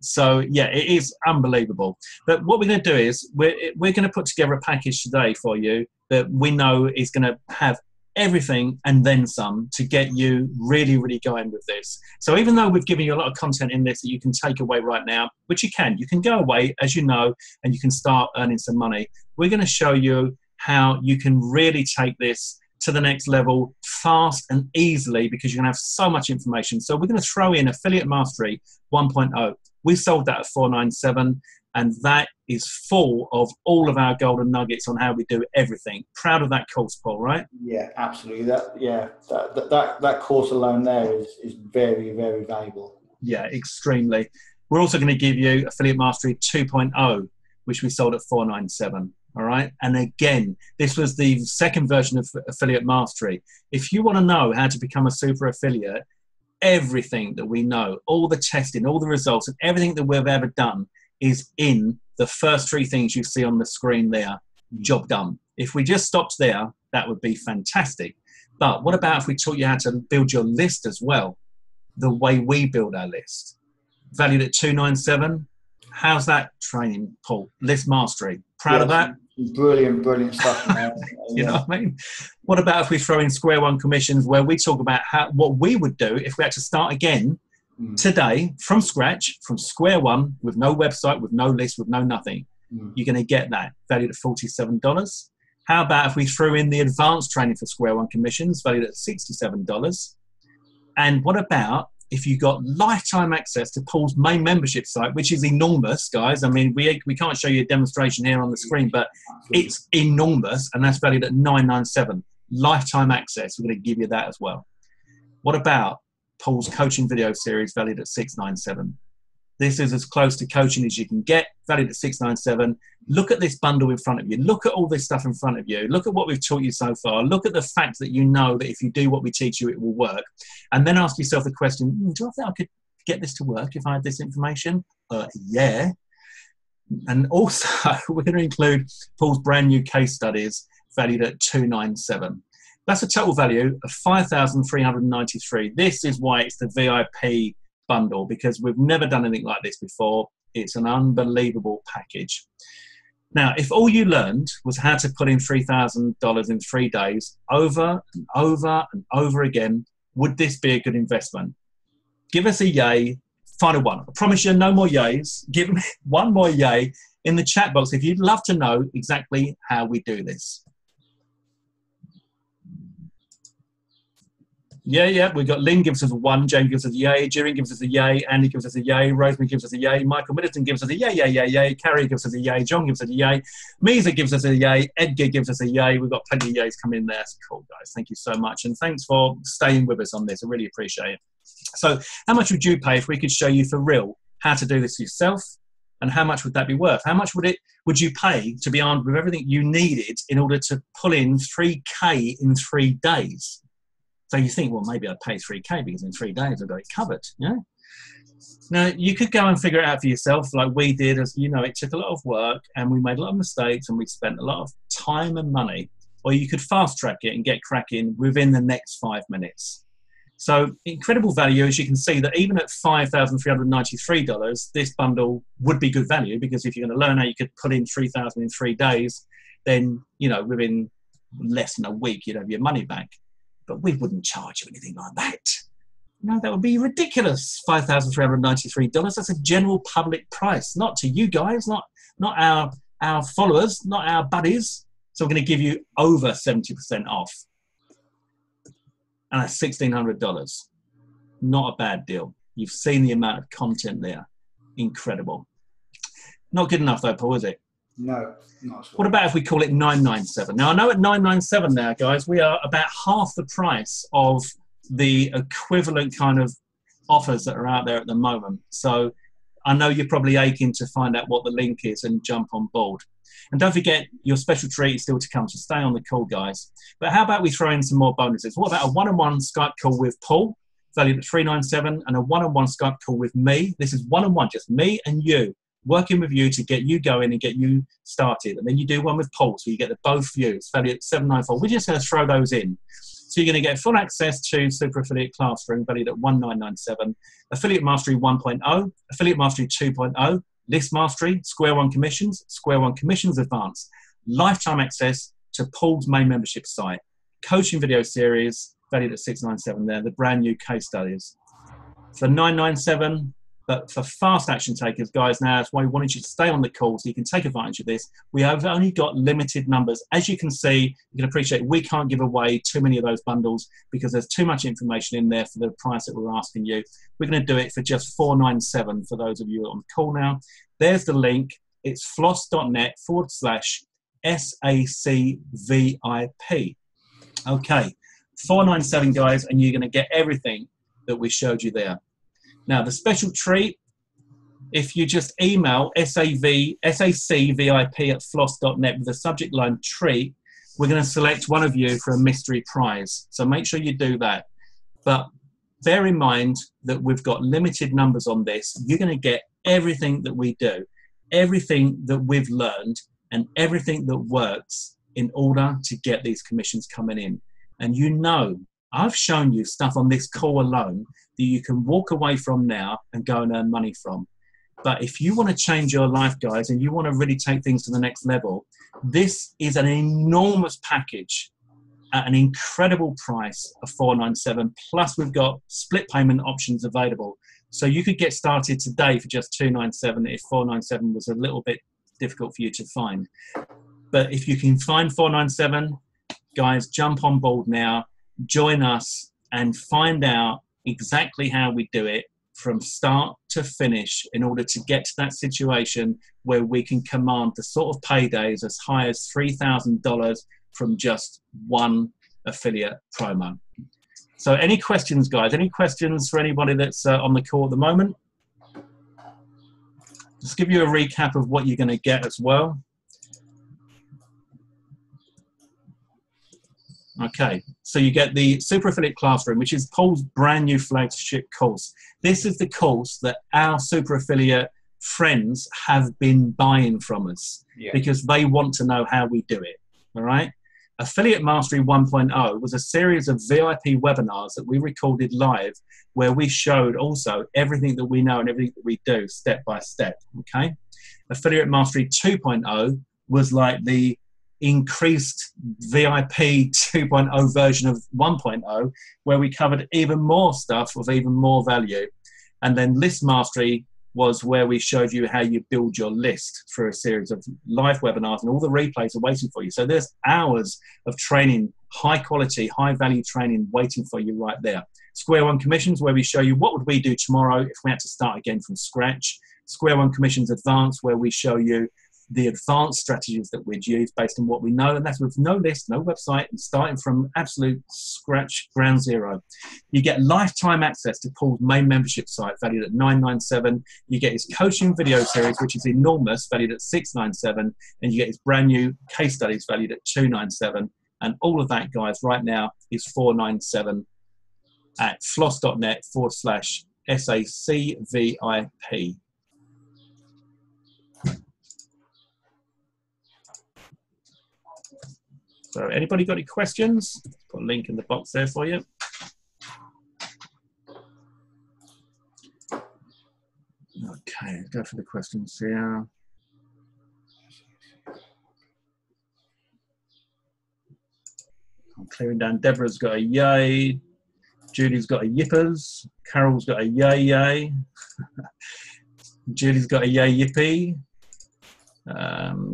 So yeah, it is unbelievable. But what we're going to do is we're going to put together a package today for you that we know is going to have everything and then some to get you really, really going with this. So even though we've given you a lot of content in this that you can take away right now, which you can go away, as you know, and you can start earning some money. We're going to show you how you can really take this to the next level fast and easily, because you're going to have so much information. So we're going to throw in Affiliate Mastery 1.0. We sold that at $497, and that is full of all of our golden nuggets on how we do everything. Proud of that course, Paul, right? Yeah, absolutely. That course alone there is very, very valuable. Yeah, extremely. We're also going to give you Affiliate Mastery 2.0, which we sold at $497. All right. And again, this was the second version of Affiliate Mastery. If you want to know how to become a super affiliate, everything that we know, all the testing, all the results, and everything that we've ever done is in the first 3 things you see on the screen there. Job done. If we just stopped there, that would be fantastic. But what about if we taught you how to build your list as well? The way we build our list. Valued at $297. How's that training, Paul? List mastery. Proud of that? Brilliant stuff. You know what I mean? What about if we throw in Square One commissions, where we talk about what we would do if we had to start again today from scratch, from square one, with no website, with no list, with no nothing? You're going to get that valued at $47. How about if we threw in the advanced training for Square One commissions, valued at $67? And what about if you got lifetime access to Paul's main membership site, which is enormous, guys? I mean, we can't show you a demonstration here on the screen, but it's enormous, and that's valued at $997. Lifetime access, we're going to give you that as well. What about Paul's coaching video series, valued at $697? This is as close to coaching as you can get, valued at $697. Look at this bundle in front of you. Look at all this stuff in front of you. Look at what we've taught you so far. Look at the fact that you know that if you do what we teach you, it will work. And then ask yourself the question, do I think I could get this to work if I had this information? Yeah. And also, we're going to include Paul's brand new case studies, valued at $297. That's a total value of $5,393. This is why it's the VIP bundle, because we've never done anything like this before. It's an unbelievable package. Now, if all you learned was how to put in $3,000 in 3 days over and over and over again, would this be a good investment? Give us a yay, final one. I promise you no more yays. Give me one more yay in the chat box if you'd love to know exactly how we do this. Yeah, we've got Lynn gives us a 1, Jane gives us a yay, Jirin gives us a yay, Andy gives us a yay, Rosemary gives us a yay, Michael Middleton gives us a yay, Carrie gives us a yay, John gives us a yay, Misa gives us a yay, Edgar gives us a yay. We've got plenty of yays coming in there. That's cool, guys. Thank you so much. And thanks for staying with us on this. I really appreciate it. So how much would you pay if we could show you for real how to do this yourself? And how much would that be worth? How much would you pay to be armed with everything you needed in order to pull in 3K in 3 days? So you think, well, maybe I'd pay 3K because in 3 days I've got it covered. Yeah. Now you could go and figure it out for yourself, like we did. As you know, it took a lot of work, and we made a lot of mistakes, and we spent a lot of time and money. Or you could fast track it and get cracking within the next 5 minutes. So incredible value, as you can see, that even at $5,393, this bundle would be good value, because if you're going to learn how you could put in 3,000 in 3 days, then, you know, within less than a week, you'd have your money back. But we wouldn't charge you anything like that. No, that would be ridiculous. $5,393. That's a general public price, not to you guys, not our followers, not our buddies. So we're going to give you over 70% off. And that's $1,600. Not a bad deal. You've seen the amount of content there. Incredible. Not good enough though, Paul, is it? No, not at all. What about if we call it $997? Now, I know at $997 now, guys, we are about half the price of the equivalent kind of offers that are out there at the moment. So I know you're probably aching to find out what the link is and jump on board. And don't forget, your special treat is still to come, so stay on the call, guys. But how about we throw in some more bonuses? What about a one-on-one Skype call with Paul, valued at $397, and a one-on-one Skype call with me? This is one-on-one, just me and you, working with you to get you going and get you started. And then you do one with Paul, so you get the both views, valued at $794. We're just going to throw those in. So you're going to get full access to Super Affiliate Classroom, valued at $1997, Affiliate Mastery 1.0, Affiliate Mastery 2.0, List Mastery, Square One Commissions, Square One Commissions Advanced, lifetime access to Paul's main membership site, coaching video series, valued at $697 there, the brand new case studies. For $997, but for fast action takers, guys, now that's why we wanted you to stay on the call so you can take advantage of this. We have only got limited numbers. As you can see, you can appreciate we can't give away too many of those bundles because there's too much information in there for the price that we're asking you. We're going to do it for just $497 for those of you on the call now. There's the link. It's floss.net/SACVIP. Okay, $497, guys, and you're going to get everything that we showed you there. Now, the special treat, if you just email SACVIP@floss.net with the subject line treat, we're going to select one of you for a mystery prize. So make sure you do that. But bear in mind that we've got limited numbers on this. You're going to get everything that we do, everything that we've learned, and everything that works in order to get these commissions coming in. And you know, I've shown you stuff on this call alone that you can walk away from now and go and earn money from. But if you want to change your life, guys, and you want to really take things to the next level, this is an enormous package at an incredible price of $497. Plus, we've got split payment options available. So you could get started today for just $297 if $497 was a little bit difficult for you to find. But if you can find $497, guys, jump on board now, join us, and find out exactly how we do it from start to finish in order to get to that situation where we can command the sort of paydays as high as $3,000 from just one affiliate promo. So any questions, guys? Any questions for anybody that's on the call at the moment? Just give you a recap of what you're going to get as well. Okay, so you get the Super Affiliate Classroom, which is Paul's brand new flagship course. This is the course that our Super Affiliate friends have been buying from us because they want to know how we do it, all right? Affiliate Mastery 1.0 was a series of VIP webinars that we recorded live where we showed also everything that we know and everything that we do step by step, okay? Affiliate Mastery 2.0 was like the increased VIP 2.0 version of 1.0, where we covered even more stuff of even more value. And then List Mastery was where we showed you how you build your list through a series of live webinars, and all the replays are waiting for you. So there's hours of training, high quality, high value training waiting for you right there. Square One Commissions, where we show you what would we do tomorrow if we had to start again from scratch. Square One Commissions Advanced, where we show you the advanced strategies that we'd use based on what we know, and that's with no list, no website, and starting from absolute scratch, ground zero. You get lifetime access to Paul's main membership site, valued at $997. You get his coaching video series, which is enormous, valued at $697, and you get his brand new case studies, valued at $297. And all of that, guys, right now is $497 at floss.net/SACVIP. So anybody got any questions? Put a link in the box there for you. Okay, go for the questions here. I'm clearing down. Deborah's got a yay. Judy's got a yippers. Carol's got a yay yay. Judy's got a yay yippee.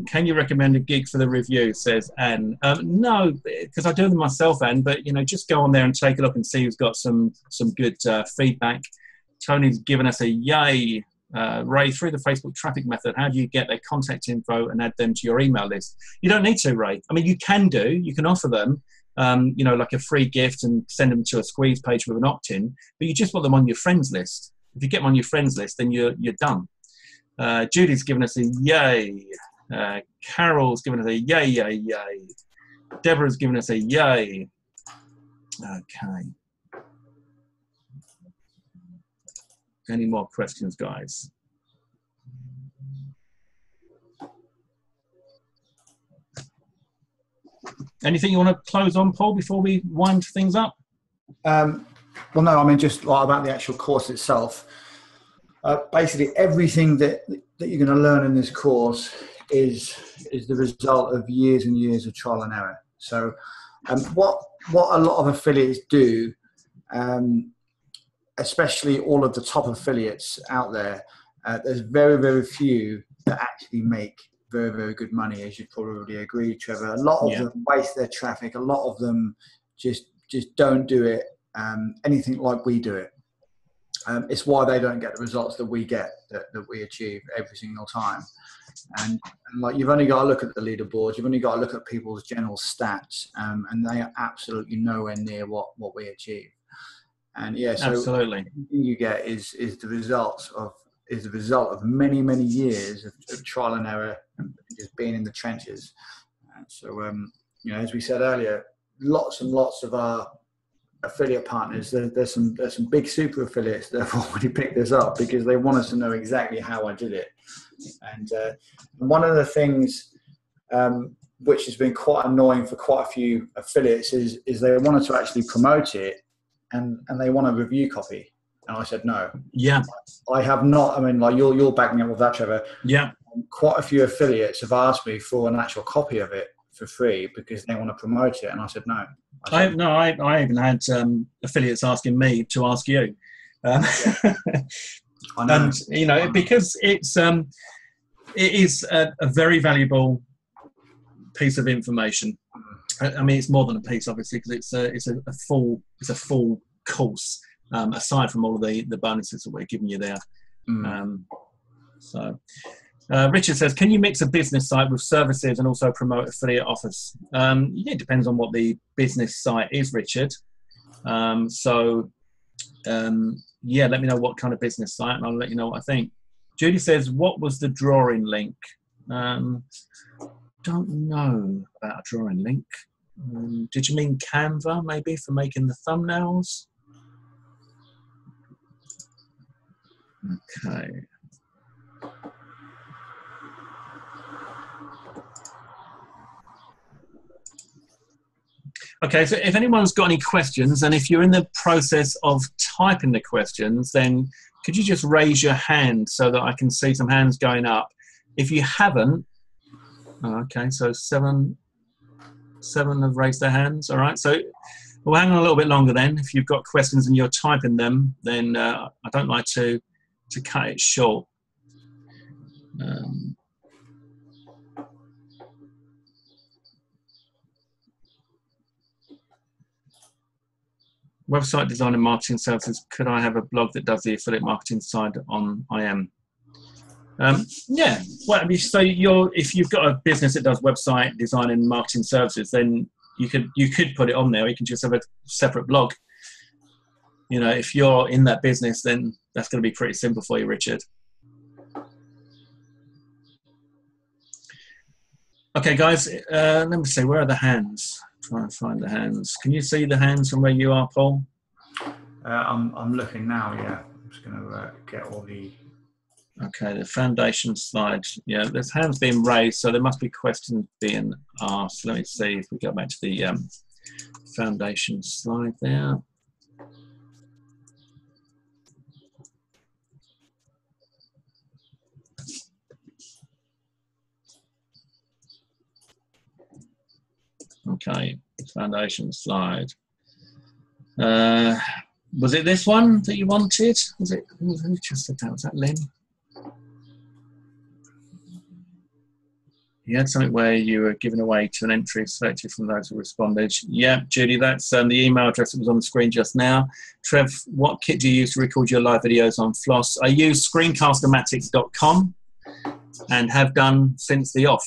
Can you recommend a gig for the review, says Anne? No, because I do them myself, Anne, but, you know, just go on there and take a look and see who's got some good feedback. Tony's given us a yay. Ray, through the Facebook traffic method, how do you get their contact info and add them to your email list? You don't need to, Ray. I mean, you can offer them, you know, like a free gift and send them to a squeeze page with an opt-in, but you just want them on your friends list. If you get them on your friends list, then you're done. Judy's given us a yay. Carol's given us a yay, yay, yay. Deborah's given us a yay. Okay. Any more questions, guys? Anything you want to close on, Paul, before we wind things up? Well, no, I mean, just like about the actual course itself. Basically, everything that you're going to learn in this course is the result of years and years of trial and error. So what a lot of affiliates do, especially all of the top affiliates out there, there's very, very few that actually make very, very good money, as you probably agree, Trevor. A lot of them waste their traffic. A lot of them just don't do it anything like we do it. It's why they don't get the results that we get, that we achieve every single time. And like, you've only got to look at the leaderboards, you've only got to look at people's general stats, and they are absolutely nowhere near what we achieve. And yeah, so absolutely, everything you get is the result of many, many years of trial and error and just being in the trenches. So you know, as we said earlier, lots and lots of our affiliate partners, there's some big super affiliates that have already picked this up because they want us to know exactly how I did it. And one of the things which has been quite annoying for quite a few affiliates is they wanted to actually promote it and they want a review copy, and I said no. Yeah, I have not. I mean, like, you're backing up with that, Trevor. Yeah, quite a few affiliates have asked me for an actual copy of it for free because they want to promote it, and I said no. I even had affiliates asking me to ask you, I know. and you know, because it is a very valuable piece of information. I mean, it's more than a piece, obviously, because it's a full course, aside from all of the bonuses that we're giving you there. Richard says, can you mix a business site with services and also promote affiliate offers? Yeah, it depends on what the business site is, Richard. Yeah, let me know what kind of business site and I'll let you know what I think. Judy says, what was the drawing link? Don't know about a drawing link. Did you mean Canva, maybe, for making the thumbnails? Okay. Okay, so if anyone's got any questions, and if you're in the process of typing the questions, then could you just raise your hand so that I can see some hands going up? If you haven't, Oh, okay, so seven have raised their hands. All right, so we'll hang on a little bit longer then. If you've got questions and you're typing them, then I don't like to cut it short. Website design and marketing services. Could I have a blog that does the affiliate marketing side on IM? Yeah. Well, I mean, so if you've got a business that does website design and marketing services, then you could put it on there. You can just have a separate blog. You know, if you're in that business, then that's going to be pretty simple for you, Richard. Okay, guys. Let me see. Where are the hands? Try and find the hands. Can you see the hands from where you are, Paul? I'm looking now. Yeah, I'm just going to get all the. Okay, the foundation slide. Yeah, there's hands being raised, so there must be questions being asked. Let me see if we go back to the foundation slide there. Okay, foundation slide. Was it this one that you wanted? Was it? Who just said that? Was that Lynn? You had something where you were giving away to an entry selected from those who responded. Yeah, Judy, that's the email address that was on the screen just now. Trev, what kit do you use to record your live videos on Floss? I use screencastermatics.com and have done since the off.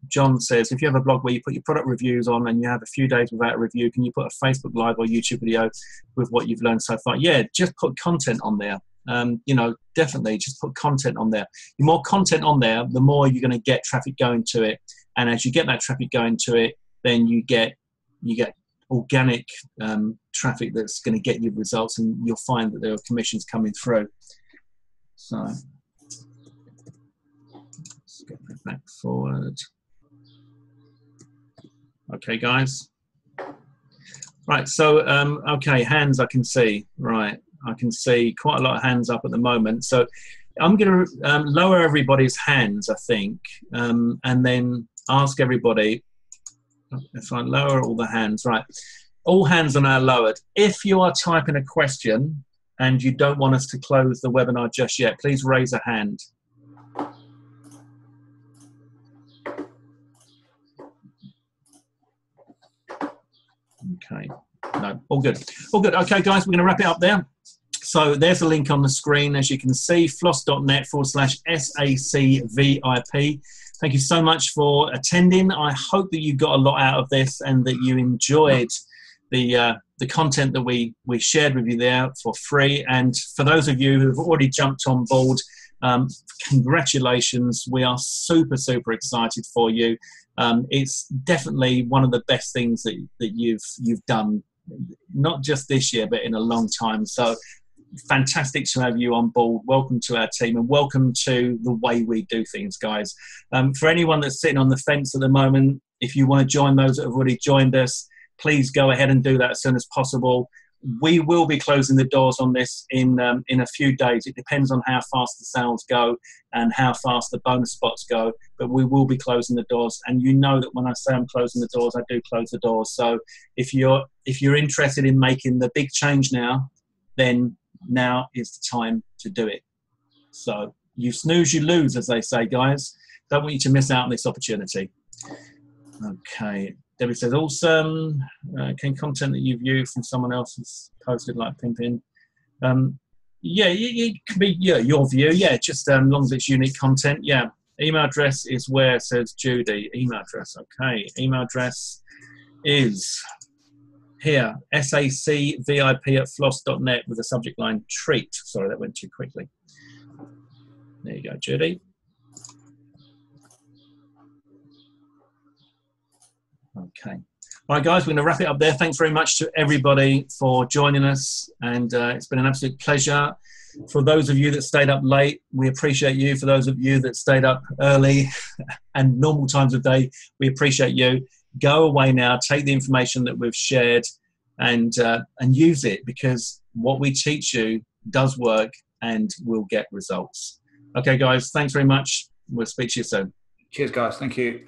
John says, if you have a blog where you put your product reviews on and you have a few days without a review, can you put a Facebook Live or YouTube video with what you've learned so far? Yeah, just put content on there. You know, definitely just put content on there. The more content on there, the more you're going to get traffic going to it. And as you get that traffic going to it, then you get organic traffic that's going to get you results, and you'll find that there are commissions coming through. So let's get that back forward. Okay, guys. Right, so, okay, hands I can see. Right, I can see quite a lot of hands up at the moment. So I'm going to lower everybody's hands, I think, and then ask everybody, if I lower all the hands, right, all hands are now lowered. If you are typing a question and you don't want us to close the webinar just yet, please raise a hand. Okay, no, all good. All good. Okay, guys, we're going to wrap it up there. So there's a link on the screen, as you can see, floss.net/SACVIP. Thank you so much for attending. I hope that you got a lot out of this and that you enjoyed the content that we shared with you there for free. And for those of you who've already jumped on board, congratulations. We are super, super excited for you. It's definitely one of the best things that you've done, not just this year, but in a long time. So fantastic to have you on board. Welcome to our team and welcome to the way we do things, guys. For anyone that's sitting on the fence at the moment, if you want to join those that have already joined us, please go ahead and do that as soon as possible. We will be closing the doors on this in a few days. It depends on how fast the sales go and how fast the bonus spots go, but we will be closing the doors. And you know that when I say I'm closing the doors, I do close the doors. So if you're interested in making the big change now, then now is the time to do it. So you snooze, you lose, as they say, guys. Don't want you to miss out on this opportunity. Okay. Debbie says, awesome. Can content that you've used from someone else is posted like pimping? Yeah, it can be your view. Yeah, just as long as it's unique content. Yeah. Email address is where, says Judy. Email address. Okay. Email address is here, sacvip@floss.net with the subject line treat. Sorry, that went too quickly. There you go, Judy. Okay. All right, guys, we're going to wrap it up there. Thanks very much to everybody for joining us. And it's been an absolute pleasure. For those of you that stayed up late, we appreciate you. For those of you that stayed up early and normal times of day, we appreciate you. Go away now, take the information that we've shared and use it, because what we teach you does work and will get results. Okay, guys, thanks very much. We'll speak to you soon. Cheers, guys. Thank you.